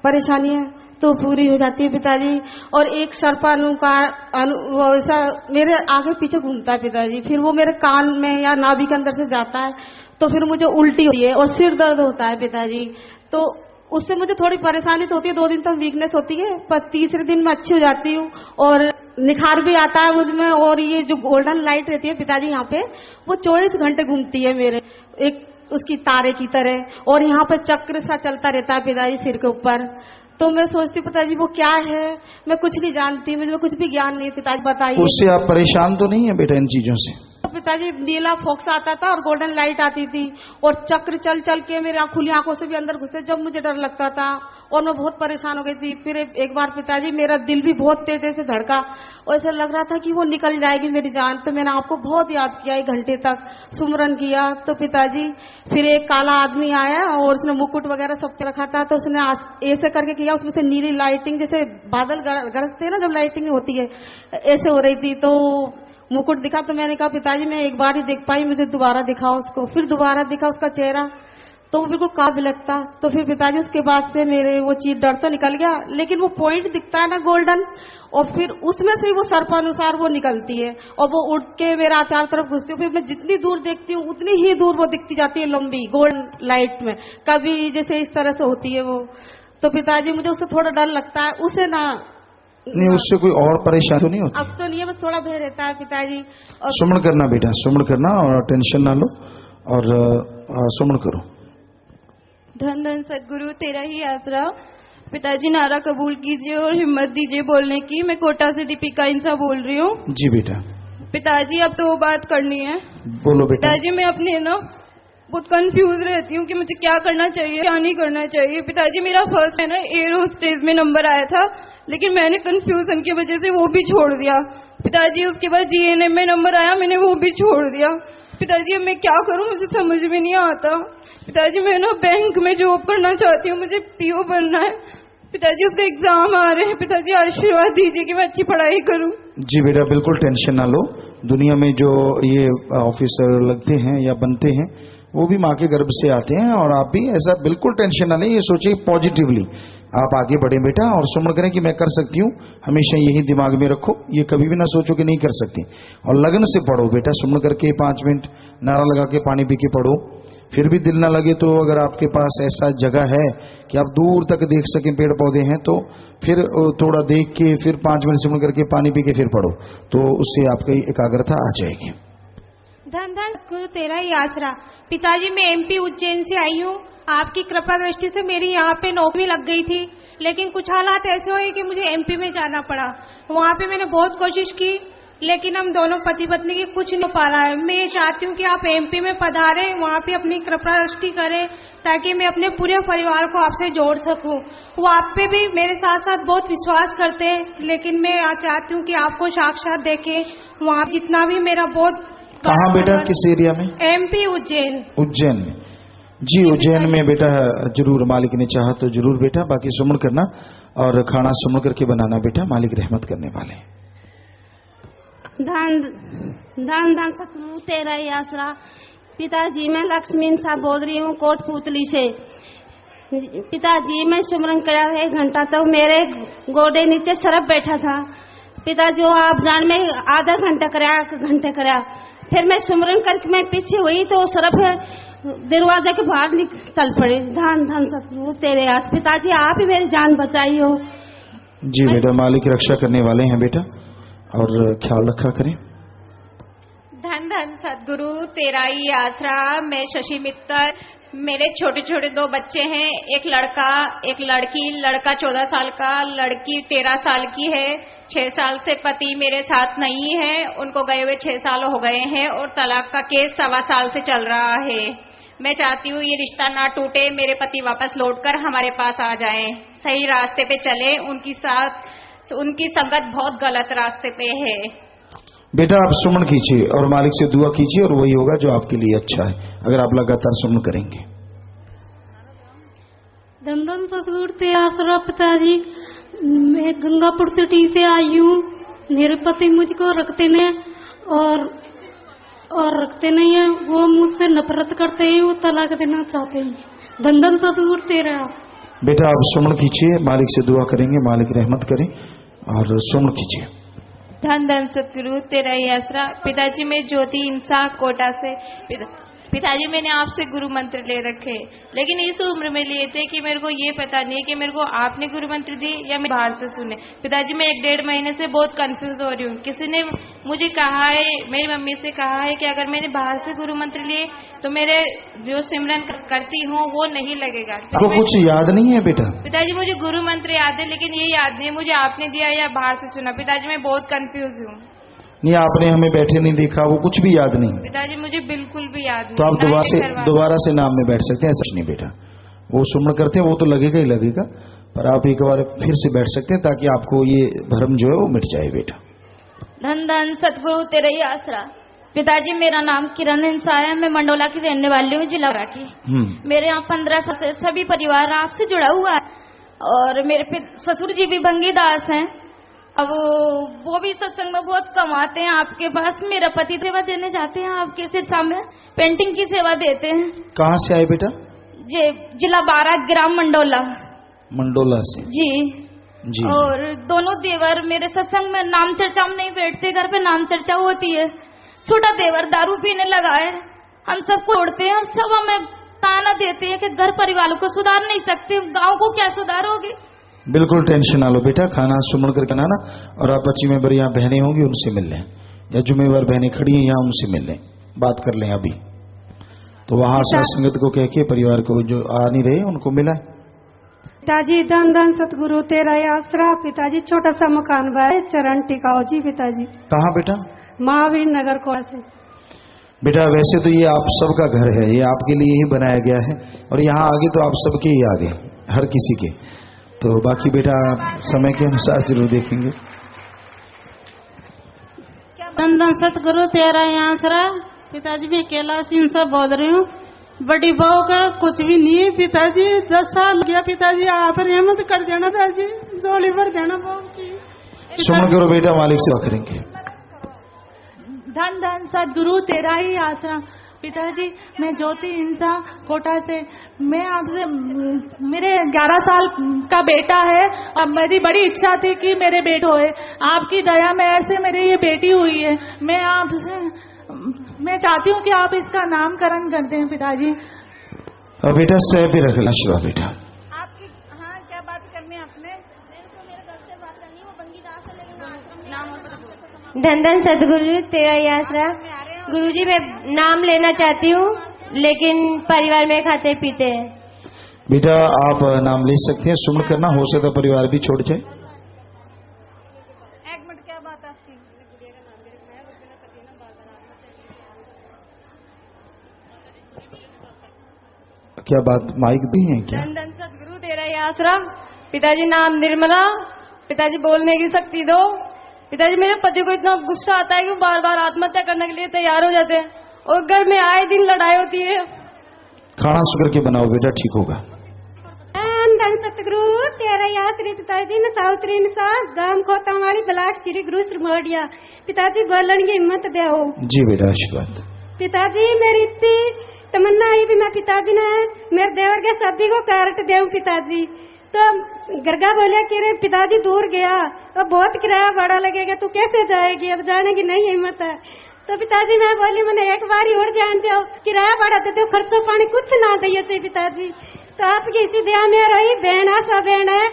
परेशानी है तो पूरी हो जाती है पिताजी। और एक सर्पानु का ऐसा मेरे आगे पीछे घूमता है पिताजी, फिर वो मेरे कान में या नाभि के अंदर से जाता है तो फिर मुझे उल्टी होती है और सिर दर्द होता है पिताजी। तो उससे मुझे थोड़ी परेशानी तो होती है, 2 दिन तक वीकनेस होती है, पर तीसरे दिन मैं अच्छी हो जाती हूँ और निखार भी आता है मुझ में। और ये जो गोल्डन लाइट रहती है पिताजी यहाँ पे, वो 24 घंटे घूमती है मेरे एक उसकी तारे की तरह, और यहाँ पे चक्र सा चलता रहता है पिताजी सिर के ऊपर। तो मैं सोचती हूँ पिताजी वो क्या है, मैं कुछ नहीं जानती, मुझे कुछ भी ज्ञान नहीं पिताजी, बताइए। उससे आप परेशान तो नहीं है बेटा इन चीजों से? पिताजी नीला फोक्स आता था और गोल्डन लाइट आती थी और चक्र चल चल के मेरी खुली आंखों से भी अंदर घुसते, जब मुझे डर लगता था और मैं बहुत परेशान हो गई थी। फिर एक बार पिताजी मेरा दिल भी बहुत तेज से धड़का और ऐसा लग रहा था कि वो निकल जाएगी मेरी जान। तो मैंने आपको बहुत याद किया, 1 घंटे तक सुमरन किया। तो पिताजी फिर एक काला आदमी आया और उसने मुकुट वगैरह सब रखा था, तो उसने ऐसे करके किया, उसमें से नीली लाइटिंग जैसे बादल गरजते हैं ना जब लाइटिंग होती है, ऐसे हो रही थी। तो मुकुट दिखा तो मैंने कहा पिताजी मैं एक बार ही देख पाई, मुझे दोबारा दिखाओ उसको। फिर दोबारा दिखा उसका चेहरा तो वो बिल्कुल काला लगता। तो फिर पिताजी उसके बाद से मेरे वो चीज डर तो निकल गया, लेकिन वो पॉइंट दिखता है ना गोल्डन, और फिर उसमें से ही वो सर्पानुसार वो निकलती है और वो उड़ के मेरा चारों तरफ घुसती है। फिर मैं जितनी दूर देखती हूँ उतनी ही दूर वो दिखती जाती है लंबी गोल्डन लाइट में, कभी जैसे इस तरह से होती है वो। तो पिताजी मुझे उससे थोड़ा डर लगता है, उसे ना नहीं, उससे कोई और परेशानी तो नहीं होती? अब तो नहीं है, बस थोड़ा भय रहता है पिताजी। और सुमन करना बेटा, सुमन करना और टेंशन ना लो और सुमन करो। धन धन सदगुरु तेरा ही आसरा। पिताजी नारा कबूल कीजिए और हिम्मत दीजिए बोलने की। मैं कोटा से दीपिका इंसा बोल रही हूँ। जी बेटा। पिताजी अब तो वो बात करनी है। बोलो बेटा। पिताजी मैं अपने ना बहुत कंफ्यूज रहती हूँ कि मुझे क्या करना चाहिए क्या नहीं करना चाहिए। पिताजी मेरा फर्स्ट है ना एयर होस्टेस में नंबर आया था, लेकिन मैंने कंफ्यूजन की वजह से वो भी छोड़ दिया। पिताजी उसके बाद जीएनएम में नंबर आया, मैंने वो भी छोड़ दिया। पिताजी अब मैं क्या करूं, मुझे समझ में नहीं आता। पिताजी मैं ना बैंक में जॉब करना चाहती हूँ, मुझे पीओ बनना है। पिताजी उसका एग्जाम आ रहे हैं, पिताजी आशीर्वाद दीजिए कि मैं अच्छी पढ़ाई करूं। जी बेटा बिल्कुल टेंशन ना लो। दुनिया में जो ये ऑफिसर लगते हैं या बनते हैं वो भी माँ के गर्भ से आते हैं, और आप भी ऐसा बिल्कुल टेंशन ना लें, ये सोचिए पॉजिटिवली आप आगे बढ़े बेटा और सुमन करें कि मैं कर सकती हूँ। हमेशा यही दिमाग में रखो, ये कभी भी ना सोचो कि नहीं कर सकती, और लगन से पढ़ो बेटा। सुमन करके 5 मिनट नारा लगा के पानी पी के पढ़ो। फिर भी दिल ना लगे तो अगर आपके पास ऐसा जगह है कि आप दूर तक देख सकें, पेड़ पौधे हैं, तो फिर थोड़ा देख के फिर 5 मिनट सुमन करके पानी पी के फिर पढ़ो, तो उससे आपकी एकाग्रता आ जाएगी। धन धन गुरु तेरा ही आसरा। पिताजी मैं एमपी उज्जैन से आई हूँ। आपकी कृपा दृष्टि से मेरी यहाँ पे नौकरी लग गई थी, लेकिन कुछ हालात ऐसे हुए कि मुझे एमपी में जाना पड़ा। वहाँ पे मैंने बहुत कोशिश की, लेकिन हम दोनों पति पत्नी की कुछ नहीं पा रहा है। मैं ये चाहती हूँ कि आप एमपी में पधारें, वहाँ पे अपनी कृपा दृष्टि करें, ताकि मैं अपने पूरे परिवार को आपसे जोड़ सकूँ। वो आप पे भी मेरे साथ साथ बहुत विश्वास करते हैं, लेकिन मैं चाहती हूँ कि आपको साक्षात देखें। वहाँ जितना भी मेरा बहुत। कहाँ बेटा, किस एरिया में? एमपी उज्जैन। उज्जैन में? जी उज्जैन में बेटा जरूर, मालिक ने चाहा तो जरूर बेटा। बाकी सुमन करना और खाना सुमन करके बनाना बेटा, मालिक रहमत करने वाले। धन धन धन सतगुरु तेरा ही आसरा। पिताजी मैं लक्ष्मी साहब बोल रही हूँ कोटपुतली से। पिताजी मैं सुमरन करा 1 घंटा तो मेरे गोडे नीचे सरफ बैठा था। पिताजी वो आप जान में आधा घंटा कराया 1 घंटे कराया। फिर मैं सुमरन करके मैं पीछे हुई तो सरफ दरवाजे के बाहर चल पड़ी। धन धन सतगुरु तेरे आस। पिताजी आप ही मेरी जान बचाई हो। जी बेटा, मालिक रक्षा करने वाले हैं बेटा, और ख्याल रखा करें। धन धन सतगुरु तेरा ही आसरा। मैं शशि मित्तर, मेरे छोटे छोटे 2 बच्चे हैं, एक लड़का एक लड़की। लड़का 14 साल का, लड़की 13 साल की है। 6 साल से पति मेरे साथ नहीं है, उनको गए हुए 6 साल हो गए हैं और तलाक का केस 1.25 साल से चल रहा है। मैं चाहती हूँ ये रिश्ता ना टूटे, मेरे पति वापस लौटकर हमारे पास आ जाएं, सही रास्ते पे चले। उनकी संगत बहुत गलत रास्ते पे है। बेटा आप सुमन कीजिए और मालिक से दुआ कीजिए और वही होगा जो आपके लिए अच्छा है, अगर आप लगातार सुमन करेंगे। दंदन सतगुरु तेरा आसरा। पिताजी मैं गंगापुर सिटी से आई हूँ। मेरे पति मुझको रखते नहीं और रखते नहीं है, वो मुझसे नफरत करते हैं, वो तलाक देना चाहते हैं। दंदन सतगुरु तेरा। बेटा आप सुमन कीजिए, मालिक से दुआ करेंगे, मालिक रहमत करें, और सुमन कीजिए। धन धन सतगुरु तेरा ही आसरा। पिताजी मैं ज्योति इंसा कोटा से। पिताजी मैंने आपसे गुरु मंत्र ले रखे, लेकिन इस उम्र में लिए थे कि मेरे को ये पता नहीं है कि मेरे को आपने गुरु मंत्र दिए या मैं बाहर से सुने। पिताजी मैं 1-1.5 महीने से बहुत कंफ्यूज हो रही हूँ। किसी ने मुझे कहा है, मेरी मम्मी से कहा है कि अगर मैंने बाहर से गुरु मंत्र लिए तो मेरे जो सिमरन करती हूँ वो नहीं लगेगा। आपको कुछ याद नहीं है बेटा? पिताजी मुझे गुरु मंत्र याद है, लेकिन ये याद नहीं मुझे आपने दिया या बाहर से सुना। पिताजी मैं बहुत कंफ्यूज हूँ। नहीं, आपने हमें बैठे नहीं देखा, वो कुछ भी याद नहीं। पिताजी मुझे बिल्कुल भी याद नहीं। तो आप दोबारा से नाम में बैठ सकते हैं, ऐसा नहीं बेटा। वो सुमन करते हैं वो तो लगेगा ही लगेगा, पर आप एक बार फिर से बैठ सकते हैं ताकि आपको ये भ्रम जो है वो मिट जाए बेटा। धन धन सतगुरु तेरा ही आसरा। पिताजी मेरा नाम किरण इंसा है, मैं मंडोला की रहने वाली हूँ, जिला की। मेरे यहाँ 15 साल से सभी परिवार आपसे जुड़ा हुआ है और मेरे ससुर जी भी भंगीदास हैं। अब वो भी सत्संग में बहुत कमाते हैं आपके पास। मेरा पति सेवा देने जाते हैं आपके सिरसा में, पेंटिंग की सेवा देते हैं। कहाँ से आए बेटा? जी जिला 12 ग्राम मंडोला। मंडोला से जी। और दोनों देवर मेरे सत्संग में नाम चर्चा में नहीं बैठते, घर पे नाम चर्चा होती है। छोटा देवर दारू पीने लगा है, हम सबको छोड़ते हैं और सब हमें ताना देते हैं कि घर परिवार को सुधार नहीं सकते, गाँव को क्या सुधारोगे। बिल्कुल टेंशन ना लो बेटा, खाना सुमन करके बनाना, और आप 25 मेंबर यहाँ बहनें होंगी उनसे मिल लें, या जुम्मेवार बहनें खड़ी हैं यहाँ उनसे मिल लें, बात कर लें अभी। तो वहाँ संगत को कह के परिवार को जो आ नहीं रहे उनको मिलाए। पिताजी धन धन सतगुरु तेरा ही आसरा। पिताजी छोटा सा मकान है, चरण टिकाओ जी। पिताजी कहाँ बेटा? महावीर नगर कोटा से। बेटा वैसे तो ये आप सबका घर है, ये आपके लिए ही बनाया गया है, और यहाँ आगे तो आप सबके ही आगे, हर किसी के। तो बाकी बेटा समय के अनुसार जरूर देखेंगे। धन सतगुरु तेरा यहाँ आसरा। पिताजी मैं कैलाश सिंह से बोल रही हूँ। बड़ी बहू का कुछ भी नहीं है पिताजी, 10 साल हो गया। पिताजी आप रहमत कर देना, पिताजी जोली भर देना बहू की। सुमन करो बेटा, मालिक सेवा करेंगे। धन धन सतगुरु तेरा ही आसरा। पिताजी मैं ज्योति इंसा कोटा से। मैं आपसे, मेरे 11 साल का बेटा है और मेरी बड़ी इच्छा थी कि मेरे बेटे होए। आपकी दया में ऐसे मेरी ये बेटी हुई है। मैं चाहती हूँ कि आप इसका नामकरण कर दें पिताजी। और बेटा सह भी रख लेना बेटा। आपकी हाँ क्या बात करनी है आपने? मेरे घर से बात करनी, वो भंगीदास है लेकिन नाम। धन धन सतगुरु तेरा ही आसरा। गुरुजी मैं नाम लेना चाहती हूँ, लेकिन परिवार में खाते पीते हैं। बेटा आप नाम ले सकते हैं, सुमन करना, हो सकता परिवार भी छोड़ जाए। एक मिनट, क्या बात आपकी? क्या बात, माइक भी है क्या? धन धन सतगुरु तेरा ही आसरा। पिताजी नाम निर्मला। पिताजी बोलने की शक्ति दो। पिताजी मेरे पति को इतना गुस्सा आता है कि वो बार बार आत्महत्या करने के लिए तैयार हो जाते हैं और घर में आए दिन लड़ाई होती है। खाना सुगर के बनाओ बेटा, ठीक होगा। धन सतगुरु तेरा यात्री पिताजी ने साउत्री सा गांव खोता वाली ब्लाक श्री गुरु श्रीमोडिया पिताजी बोलने की हिम्मत दे हो। जी बेटा आशीर्वाद। पिताजी मेरी इतनी तमन्ना आई भी मैं पिताजी ने मेरे देवर के शादी को कार्ड दे पिताजी। तो गरगा बोलिया कि रे पिताजी दूर गया अब बहुत किराया बड़ा लगेगा तू कैसे जाएगी अब जाने की नहीं हिम्मत है। तो पिताजी मैं बोली मैंने एक बार ही उड़ जान दो किराया बढ़ा देते हो खर्चो पानी कुछ ना दिए थे पिताजी। तो आपकी इसी दया में रही बहन आशा बहन है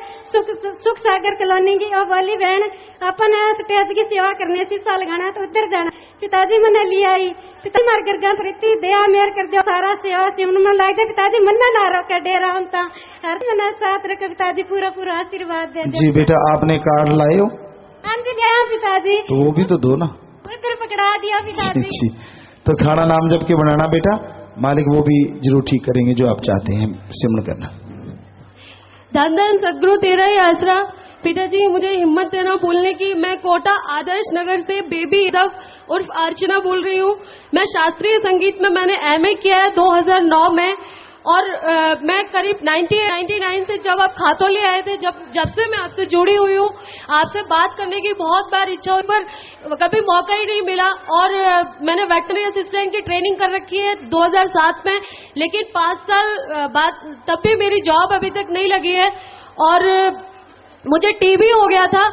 सुख सागर कॉलोनी की और बोली बहन अपन स्टेज की सेवा करने शीशा लगाना तो उधर जाना पिताजी मैंने लिया आई पिता मार कर पर इतनी दया मेर कर दो सारा सेवा सिमन में लाग दे पिताजी मन्ना ना रोके डेरा हम हर मना साथ रखे पिताजी पूरा पूरा आशीर्वाद दे। जी बेटा आपने कार्ड लाए हो? हाँ जी लिया पिताजी। तो वो भी तो दो ना। इधर पकड़ा दिया पिताजी। तो खाना नाम जप के बनाना बेटा मालिक वो भी जरूर ठीक करेंगे जो आप चाहते हैं सिमरण करना। धन धन सदगुरु तेरा ही आसरा पिताजी मुझे हिम्मत देना बोलने की। मैं कोटा आदर्श नगर से बेबी यादव उर्फ अर्चना बोल रही हूँ। मैं शास्त्रीय संगीत में मैंने एमए किया है 2009 में और मैं करीब 99 से जब आप खातौली आए थे जब से मैं आपसे जुड़ी हुई हूँ। आपसे बात करने की बहुत बार इच्छा हुई पर कभी मौका ही नहीं मिला। और मैंने वेटरनरी असिस्टेंट की ट्रेनिंग कर रखी है 2007 में लेकिन 5 साल बाद तब भी मेरी जॉब अभी तक नहीं लगी है। और मुझे टीबी हो गया था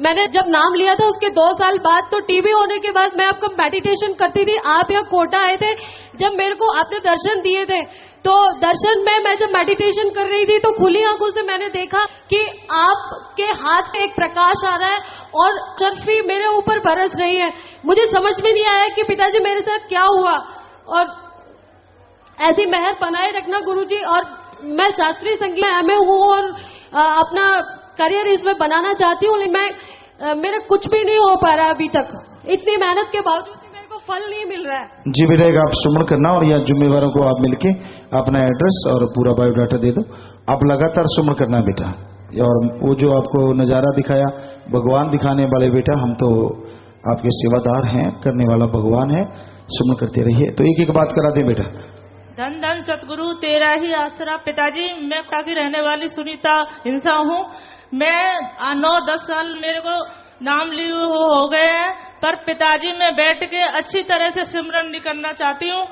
मैंने जब नाम लिया था उसके 2 साल बाद। तो टीबी होने के बाद मैं आपका मेडिटेशन करती थी। आप यहाँ कोटा आए थे जब मेरे को आपने दर्शन दिए थे तो दर्शन में मैं जब मेडिटेशन कर रही थी तो खुली आंखों से मैंने देखा कि आपके हाथ में एक प्रकाश आ रहा है और चरफी मेरे ऊपर बरस रही है। मुझे समझ में नहीं आया कि पिताजी मेरे साथ क्या हुआ और ऐसी मेहर बनाए रखना गुरुजी। और मैं शास्त्रीय संगीत में एमए हूँ और अपना करियर इसमें बनाना चाहती हूँ लेकिन मेरा कुछ भी नहीं हो पा रहा अभी तक। इतनी मेहनत के बावजूद मेरे को फल नहीं मिल रहा है। जी बेटा एक आप सुमन करना और या जिम्मेवारों को आप मिलके अपना एड्रेस और पूरा बायोडाटा दे दो। आप लगातार सुमन करना बेटा। और वो जो आपको नजारा दिखाया भगवान दिखाने वाले बेटा हम तो आपके सेवादार हैं करने वाला भगवान है। सुमन करते रहिए। तो एक एक बात करा दे बेटा। धन धन सतगुरु तेरा ही आसरा पिताजी मैं काकी रहने वाली सुनीता हिंसा हूँ। मैं 9-10 साल मेरे को नाम लिए हो गए हैं पर पिताजी मैं बैठ के अच्छी तरह से सिमरन नहीं करना चाहती हूँ।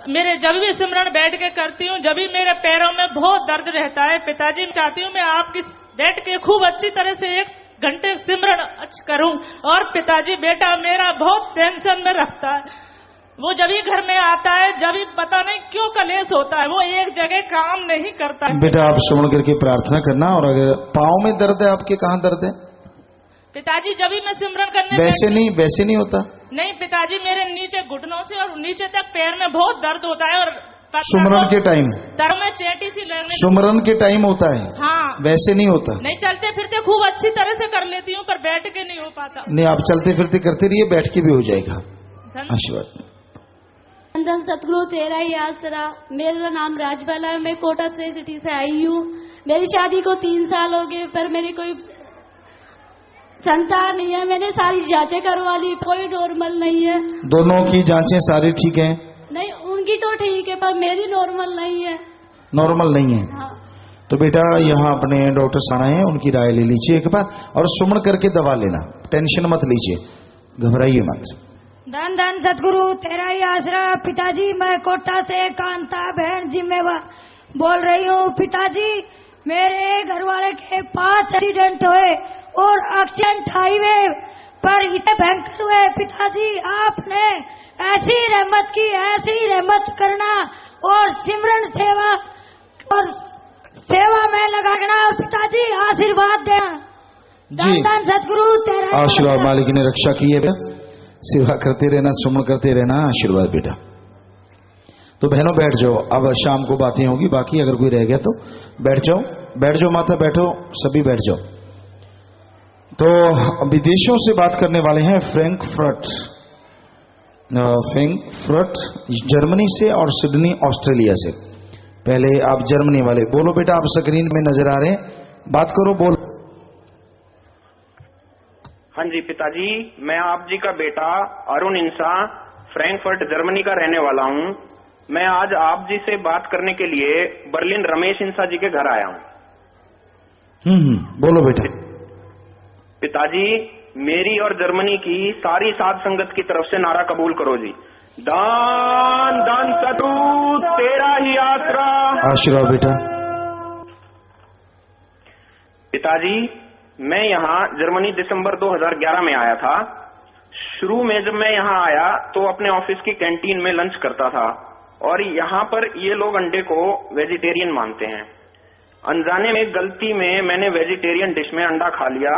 मेरे जब भी सिमरन बैठ के करती हूँ जब भी मेरे पैरों में बहुत दर्द रहता है पिताजी चाहती हूँ मैं आपकी बैठ के खूब अच्छी तरह से 1 घंटे सिमरन करूँ। और पिताजी बेटा मेरा बहुत टेंशन में रखता है वो जब ही घर में आता है जब ही पता नहीं क्यों कलेश होता है वो एक जगह काम नहीं करता है। बेटा आप श्रवण करके प्रार्थना करना। और अगर पाँव में दर्द है आपके कहाँ दर्द है? पिताजी जब भी मैं सिमरन करने वैसे नहीं होता। नहीं पिताजी मेरे नीचे घुटनों से और नीचे तक पैर में बहुत दर्द होता है। और सुमरन के टाइम दर में चेटी सी लगने सुमरन के टाइम होता है। हाँ वैसे नहीं होता। नहीं चलते फिरते खूब अच्छी तरह से कर लेती हूँ पर बैठ के नहीं हो पाता। नहीं आप चलते फिरते करते रहिए बैठ के भी हो जाएगा। आशीर्वाद। धन सतगुरु तेरा ही आसरा मेरा नाम राजबाला है। मैं कोटा सिटी से आई हूँ। मेरी शादी को 3 साल हो गए पर मेरी कोई संतान नहीं है। मैंने सारी जांचें करवा ली कोई नॉर्मल नहीं है। दोनों की जांचें सारी ठीक हैं? नहीं उनकी तो ठीक है पर मेरी नॉर्मल नहीं है। नॉर्मल नहीं है। हाँ। तो बेटा यहाँ अपने डॉक्टर साना है उनकी राय ले लीजिए एक बार और सुमन करके दवा लेना। टेंशन मत लीजिए घबराइए मत। धन धन सतगुरु तेरा ही आसरा पिताजी मैं कोटा से कांता बहन जिम्मेवार बोल रही हूँ। पिताजी मेरे घर वाले के 5 एक्सीडेंट हुए और एक्सीडेंट हाईवे पर इतने भयंकर हुए। पिताजी आपने ऐसी रहमत करना और सिमरन सेवा और सेवा में लगाना और पिताजी आशीर्वाद देना। धन धन सतगुरु तेरा आशीर्वाद मालिक ने रक्षा की है। सेवा करते रहना सुमन करते रहना आशीर्वाद बेटा। तो बहनों बैठ जाओ अब शाम को बातें होगी बाकी अगर कोई रह गया तो बैठ जाओ माता बैठो सभी बैठ जाओ। तो विदेशों से बात करने वाले हैं फ्रैंकफर्ट जर्मनी से और सिडनी ऑस्ट्रेलिया से। पहले आप जर्मनी वाले बोलो बेटा आप स्क्रीन में नजर आ रहे हैं बात करो बोल। हाँ जी पिताजी मैं आप जी का बेटा अरुण इंसा फ्रैंकफर्ट जर्मनी का रहने वाला हूँ। मैं आज आप जी से बात करने के लिए बर्लिन रमेश इंसा जी के घर आया हूँ। बोलो बेटा। पिताजी मेरी और जर्मनी की सारी साध संगत की तरफ से नारा कबूल करो जी। दान दान सतगुरु तेरा ही आसरा। आशीर्वाद बेटा। पिताजी मैं यहाँ जर्मनी दिसंबर 2011 में आया था। शुरू में जब मैं यहाँ आया तो अपने ऑफिस की कैंटीन में लंच करता था और यहाँ पर ये लोग अंडे को वेजिटेरियन मानते हैं। अनजाने में गलती में मैंने वेजिटेरियन डिश में अंडा खा लिया,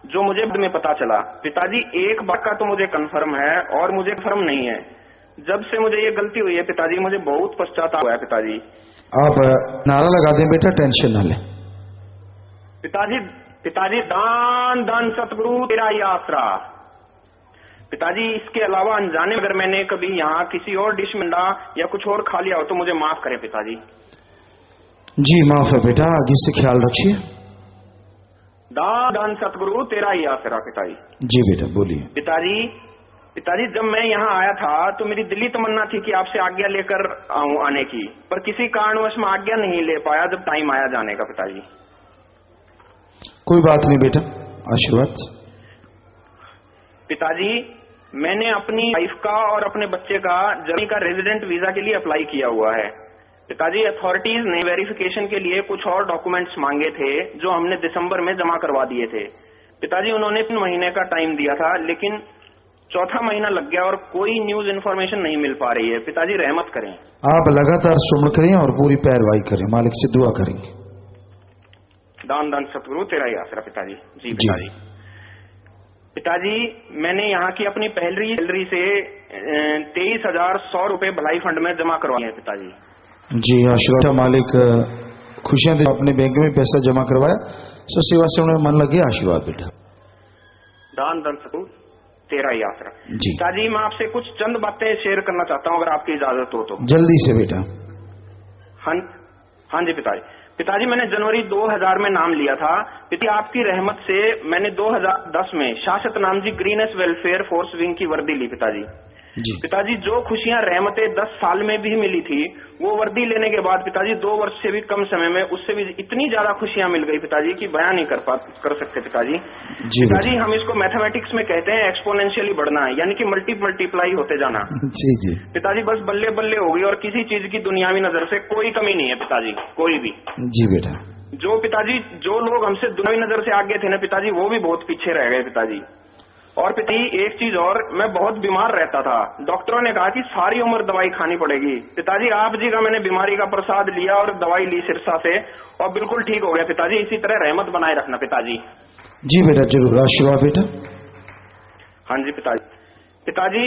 जो मुझे बाद में पता चला। पिताजी एक बात का तो मुझे कंफर्म है और मुझे कंफर्म नहीं है। जब से मुझे ये गलती हुई है पिताजी मुझे बहुत पश्चाताप हुआ है पिताजी। आप नारा लगा दें बेटा, टेंशन न लें। पिताजी दान दान सतगुरु तेरा ही आसरा। पिताजी इसके अलावा अनजाने अगर मैंने कभी यहाँ किसी और डिश में अंडा या कुछ और खा लिया हो तो मुझे माफ करें पिताजी। जी माफ है बेटा, आगे से ख्याल रखिए। दान दान सतगुरु तेरा ही आसरा। पिताजी जी बेटा बोलिए। पिताजी जब मैं यहाँ आया था तो मेरी दिली तमन्ना थी कि आपसे आज्ञा लेकर आऊं आने की, पर किसी कारणवश मैं आज्ञा नहीं ले पाया जब टाइम आया जाने का। पिताजी कोई बात नहीं बेटा, आशीर्वाद। पिताजी मैंने अपनी वाइफ का और अपने बच्चे का जर्मनी का रेजिडेंट वीजा के लिए अप्लाई किया हुआ है। पिताजी अथॉरिटीज ने वेरिफिकेशन के लिए कुछ और डॉक्यूमेंट्स मांगे थे जो हमने दिसंबर में जमा करवा दिए थे। पिताजी उन्होंने 3 महीने का टाइम दिया था, लेकिन चौथा महीना लग गया और कोई न्यूज इन्फॉर्मेशन नहीं मिल पा रही है। पिताजी रहमत करें। आप लगातार सुमन करें और पूरी पैरवाई करें, मालिक से दुआ करेंगे। दान दान सतगुरु तेरा ही आसरा। पिताजी जी पिताजी मैंने यहाँ की अपनी पहली सैलरी से 23,100 रुपए भलाई फंड में जमा करवाए हैं पिताजी। जी आशीर्वाद। मालिक खुशियां दे। अपने बैंक में पैसा जमा करवाया, सो सेवा से उन्हें मन लगे। आशीर्वाद बेटा। दान दान सतगुरु तेरा ही आसरा। जी पिताजी मैं आपसे कुछ चंद बातें शेयर करना चाहता हूँ अगर आपकी इजाजत हो तो। जल्दी से बेटा। हाँ जी पिताजी मैंने जनवरी 2000 में नाम लिया था। पिताजी आपकी रहमत से मैंने 2010 में शाश्वत नामजी ग्रीनेस वेलफेयर फोर्स विंग की वर्दी ली पिताजी। पिताजी जो खुशियां रहमतें 10 साल में भी मिली थी वो वर्दी लेने के बाद पिताजी 2 वर्ष से भी कम समय में उससे भी इतनी ज्यादा खुशियां मिल गई पिताजी कि बयान नहीं कर सकते पिताजी। पिताजी हम इसको मैथमेटिक्स में कहते हैं एक्सपोनेंशियली बढ़ना है, यानी कि मल्टीप्लाई होते जाना। जी पिताजी बस बल्ले बल्ले हो गई और किसी चीज की दुनियावी नजर से कोई कमी नहीं है पिताजी, कोई भी। जी बेटा। जो लोग हमसे दुनियावी नजर से आगे थे ना पिताजी वो भी बहुत पीछे रह गए पिताजी। और पिताजी एक चीज और, मैं बहुत बीमार रहता था। डॉक्टरों ने कहा कि सारी उम्र दवाई खानी पड़ेगी। पिताजी आप जी का मैंने बीमारी का प्रसाद लिया और दवाई ली सिरसा से और बिल्कुल ठीक हो गया पिताजी। इसी तरह रहमत बनाए रखना पिताजी। जी बेटा जरूर। आशीर्वाद बेटा। हाँ जी पिताजी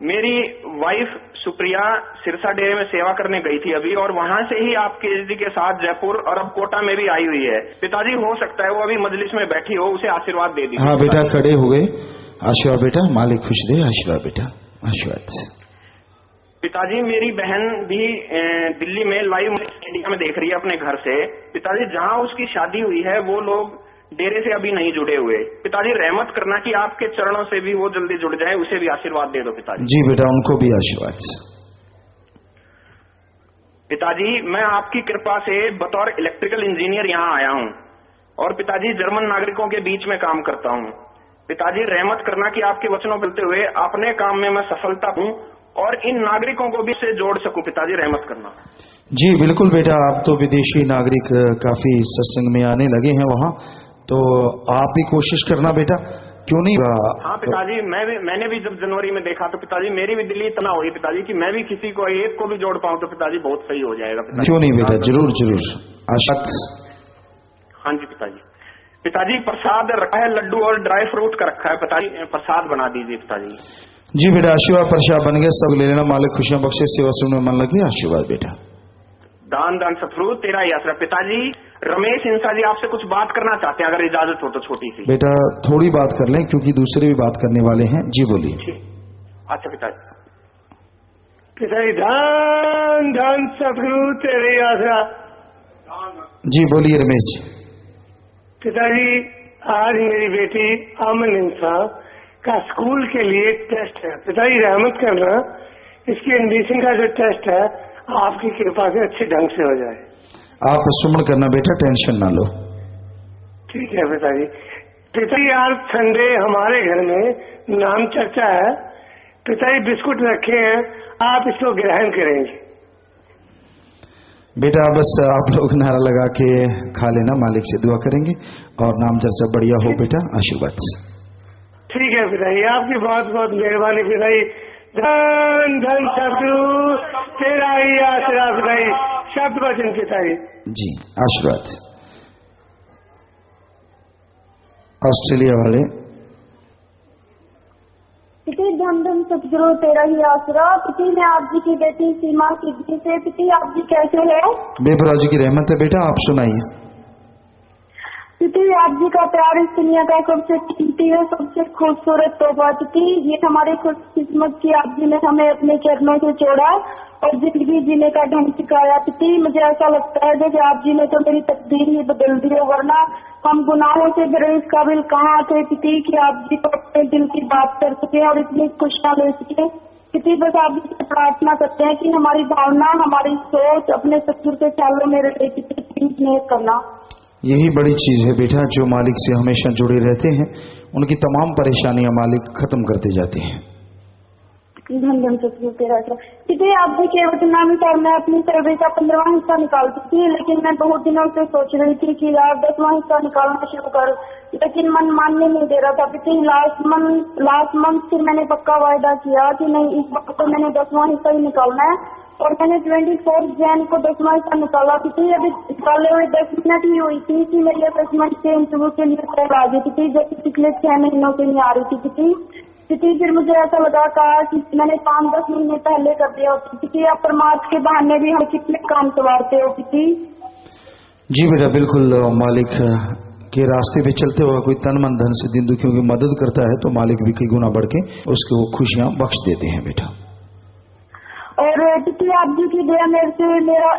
मेरी वाइफ सुप्रिया सिरसा डेरे में सेवा करने गई थी अभी, और वहां से ही आपके जी के साथ जयपुर और अब कोटा में भी आई हुई है। पिताजी हो सकता है वो अभी मजलिस में बैठी हो, उसे आशीर्वाद दे दीजिए। हाँ बेटा खड़े हो गए। आशीर्वाद बेटा, मालिक खुश दे। आशीर्वाद बेटा, आशीर्वाद। पिताजी मेरी बहन भी दिल्ली में लाइव मीडिया में देख रही है अपने घर से। पिताजी जहाँ उसकी शादी हुई है वो लोग डेरे से अभी नहीं जुड़े हुए। पिताजी रहमत करना कि आपके चरणों से भी वो जल्दी जुड़ जाए, उसे भी आशीर्वाद दे दो पिताजी। जी बेटा उनको भी आशीर्वाद। पिताजी मैं आपकी कृपा से बतौर इलेक्ट्रिकल इंजीनियर यहाँ आया हूँ और पिताजी जर्मन नागरिकों के बीच में काम करता हूँ। पिताजी रहमत करना कि आपके वचनों चलते हुए अपने काम में मैं सफलता हूँ और इन नागरिकों को भी से जोड़ सकूं। पिताजी रहमत करना। जी बिल्कुल बेटा, आप तो विदेशी नागरिक काफी सत्संग में आने लगे हैं वहाँ, तो आप भी कोशिश करना बेटा, क्यों नहीं। हाँ पिताजी मैंने भी जब जनवरी में देखा तो पिताजी मेरी भी दिल इतना हुई पिताजी कि मैं भी किसी को एक को भी जोड़ पाऊं तो पिताजी बहुत सही हो जाएगा पिताजी। क्यों नहीं बेटा, जरूर जरूर। आशा। हाँ जी पिताजी प्रसाद रखा है, लड्डू और ड्राई फ्रूट का रखा है पिताजी, प्रसाद बना दीजिए पिताजी। जी बेटा आशीर्वाद प्रसाद बन गया, सब ले लेना। मालिक खुशियां बख्शे, सेवा सुनने मन लगी। आशीर्वाद बेटा। दान दान सतगुरु तेरा ही आसरा। पिताजी रमेश इंसा जी आपसे कुछ बात करना चाहते हैं, अगर इजाजत हो तो छोटी सी। बेटा थोड़ी बात कर लें क्योंकि दूसरे भी बात करने वाले हैं। जी बोलिए। अच्छा पिताजी। दान दान सतगुरु तेरे ही आसरा। जी बोलिए रमेश जी। पिताजी आज मेरी बेटी अमन इंसा का स्कूल के लिए टेस्ट है। पिताजी रहमत करना इसकी एडमिशन का जो टेस्ट है आपकी कृपा से अच्छे ढंग से हो जाए। आप सुमन करना बेटा, टेंशन ना लो। ठीक है पिताजी। पिताजी आज संडे हमारे घर में नाम चर्चा है, पिताजी बिस्कुट रखे हैं, आप इसको ग्रहण करेंगे। बेटा बस आप लोग नारा लगा के खा लेना, मालिक से दुआ करेंगे और नाम चर्चा बढ़िया हो बेटा, आशीर्वाद। ठीक है पिताजी, आपकी बहुत बहुत मेहरबानी पिताजी। धन धन सतगुरु तेरा ही आसरा पिताजी, शब्द वचन पिताजी जी, आशीर्वाद। ऑस्ट्रेलिया वाले पिता धन धन सतगुरु तेरा ही आसरा। पिता मैं आप जी की बेटी सीमा सिद्धि से। पिता आप जी कैसे है? बेपराह जी की रहमत है बेटा, आप सुनाइए। पिता आप जी का प्यार इस दुनिया का सबसे कीमती है, सबसे खूबसूरत तोहफा। पिता ये हमारे खुशकिस्मत की आप जी ने हमें अपने चरणों से जोड़ा और जिंदगी जीने का ढंग सिखाया। पिता मुझे ऐसा लगता है जैसे आप जी ने तो मेरी तकदीर ही बदल दी हो, वरना हम गुनाहों से भरे इस काबिल कहाँ थे पिता कि आप जी को अपने दिल की बात कर सके और इतनी खुशियाँ ले सके। पिता बस आप जी से प्रार्थना करते हैं कि हमारी भावना, हमारी सोच अपने ससुर के ख्यालों में रहे। प्लीज नहीं करना। यही बड़ी चीज है बेटा, जो मालिक से हमेशा जुड़े रहते हैं उनकी तमाम परेशानियां मालिक खत्म करते जाते हैं। धन धन सतगुरु तेरा पिता आप जी के वचनानुसार मैं अपनी सर्वे का 15वां हिस्सा निकालती थी, लेकिन मैं बहुत दिनों से सोच रही थी कि यार 10वां हिस्सा निकालना शुरू कर, लेकिन मन मानने नहीं दे रहा था। पिता लास्ट मंथ फिर मैंने पक्का वायदा किया कि नहीं, इस वक्त तो मैंने 10वां हिस्सा ही निकालना है और मैंने 24 जैन को 10वां हिस्सा निकाला। पिता अभी निकाले हुए 10 मिनट ही हुई थी कि मेरी असेसमेंट के इंटरव्यू के लिए कॉल आ गई थी, जो पिछले 6 महीनों से नहीं आ रही थी। पिता फिर मुझे ऐसा लगा कि मैंने 5-10 महीने पहले कर दिया होती। पिता आप परमार्थ के बहाने भी हम कितने काम संवारते हो पिता। जी बेटा बिल्कुल, मालिक के रास्ते पे चलते हुए कोई तन मन धन से दिन दुखियों की मदद करता है तो मालिक भी कई गुना बढ़ के उसको खुशियां बख्श देते हैं बेटा। और पिता आप जी की दया मेरे से मेरा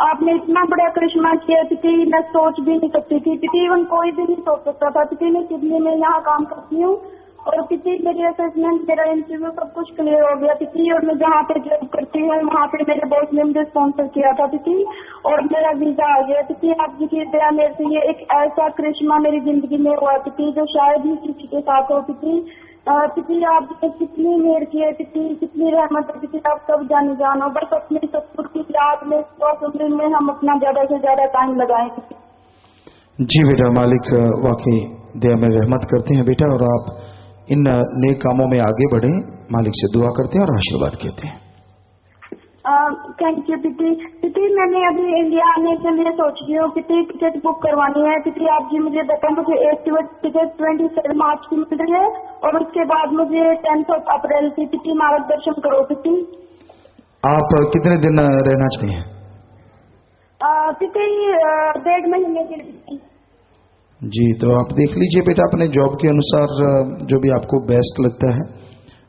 आपने इतना बड़ा करिश्मा किया पिता, मैं सोच भी नहीं सकती थी। पिता इवन कोई भी नहीं सोच सकता था। पिता मैं सिडनी में यहाँ काम करती हूँ और पिता मेरी असेसमेंट, मेरा इंटरव्यू सब कुछ क्लियर हो गया पिता, और मैं जहाँ पे जॉब करती हूँ वहाँ पे मेरे बॉस ने मुझे स्पॉन्सर किया था पिता, और मेरा वीजा आ गया पिता। आप जी की दया मेरे से ये एक ऐसा करिश्मा मेरी जिंदगी में हुआ पिता जो शायद ही किसी के साथ हो पिता। पिता आप जी ने कितनी मेहर की है पिता, कितनी रहमत है पिता, आप सब जानो। बस अपने ससुर की याद में सुमरन में हम अपना ज्यादा से ज्यादा टाइम लगाएं। जी बेटा, मालिक वाकई दया में रहमत करते हैं बेटा, और आप इन नेक कामों में आगे बढ़े, मालिक से दुआ करते हैं और आशीर्वाद कहते हैं। थैंक यू पिता। मैंने अभी इंडिया आने के लिए सोच रही हूँ पिता, टिकट बुक करवानी है पिता। आप जी मुझे बताएं, मुझे 8 टिकट 27 मार्च की मिल रही है और उसके बाद मुझे 10 अप्रैल की। पिता मार्गदर्शन करो पिता। आप कितने दिन रहना चाहते हैं? पिता 1.5 महीने के लिए। जी, तो आप देख लीजिए बेटा, अपने जॉब के अनुसार जो भी आपको बेस्ट लगता है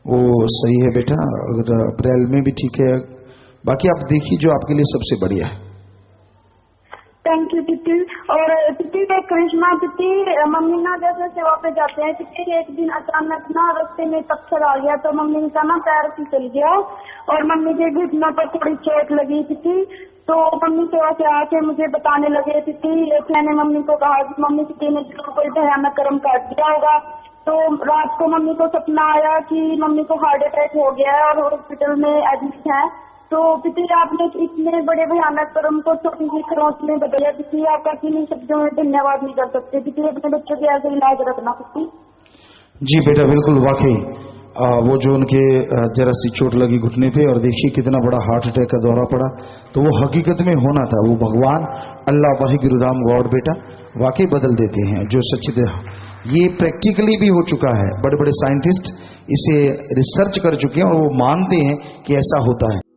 वो सही है बेटा। अगर अप्रैल में भी ठीक है, बाकी आप देखिए जो आपके लिए सबसे बढ़िया है। थैंक यू पिता। और पिता का करिश्मा पिता, मम्मी ना जैसे सेवा पे जाते हैं पिता, एक दिन अचानक ना रास्ते में पत्थर आ गया तो मम्मी का ना पैर फिसल गया और मम्मी के घुटनों पर थोड़ी चोट लगी पिता। तो मम्मी सेवा से आके मुझे बताने लगे पिता। मैंने मम्मी को कहा कि मम्मी पिता ने कोई भयानक कर्म काट दिया होगा। तो रात को मम्मी को सपना आया कि मम्मी को हार्ट अटैक हो गया है और हॉस्पिटल में एडमिट है। तो पिता आपने इतने बड़े भयानक कर्म को छोटी सी खरोंच में बदला पिता, आपका किन्हीं शब्दों में धन्यवाद नहीं कर सकते पिता। अपने बच्चों के ऐसे इलाज रखना पिता। जी बेटा बिल्कुल, वाकई वो जो उनके जरा सी चोट लगी घुटने पे और देखिए कितना बड़ा हार्ट अटैक का दौरा पड़ा, तो वो हकीकत में होना था। वो भगवान अल्लाह वाहिगुरु राम गॉड बेटा वाकई बदल देते हैं जो सच्चे। ये प्रैक्टिकली भी हो चुका है, बड़े बड़े साइंटिस्ट इसे रिसर्च कर चुके हैं और वो मानते हैं कि ऐसा होता है।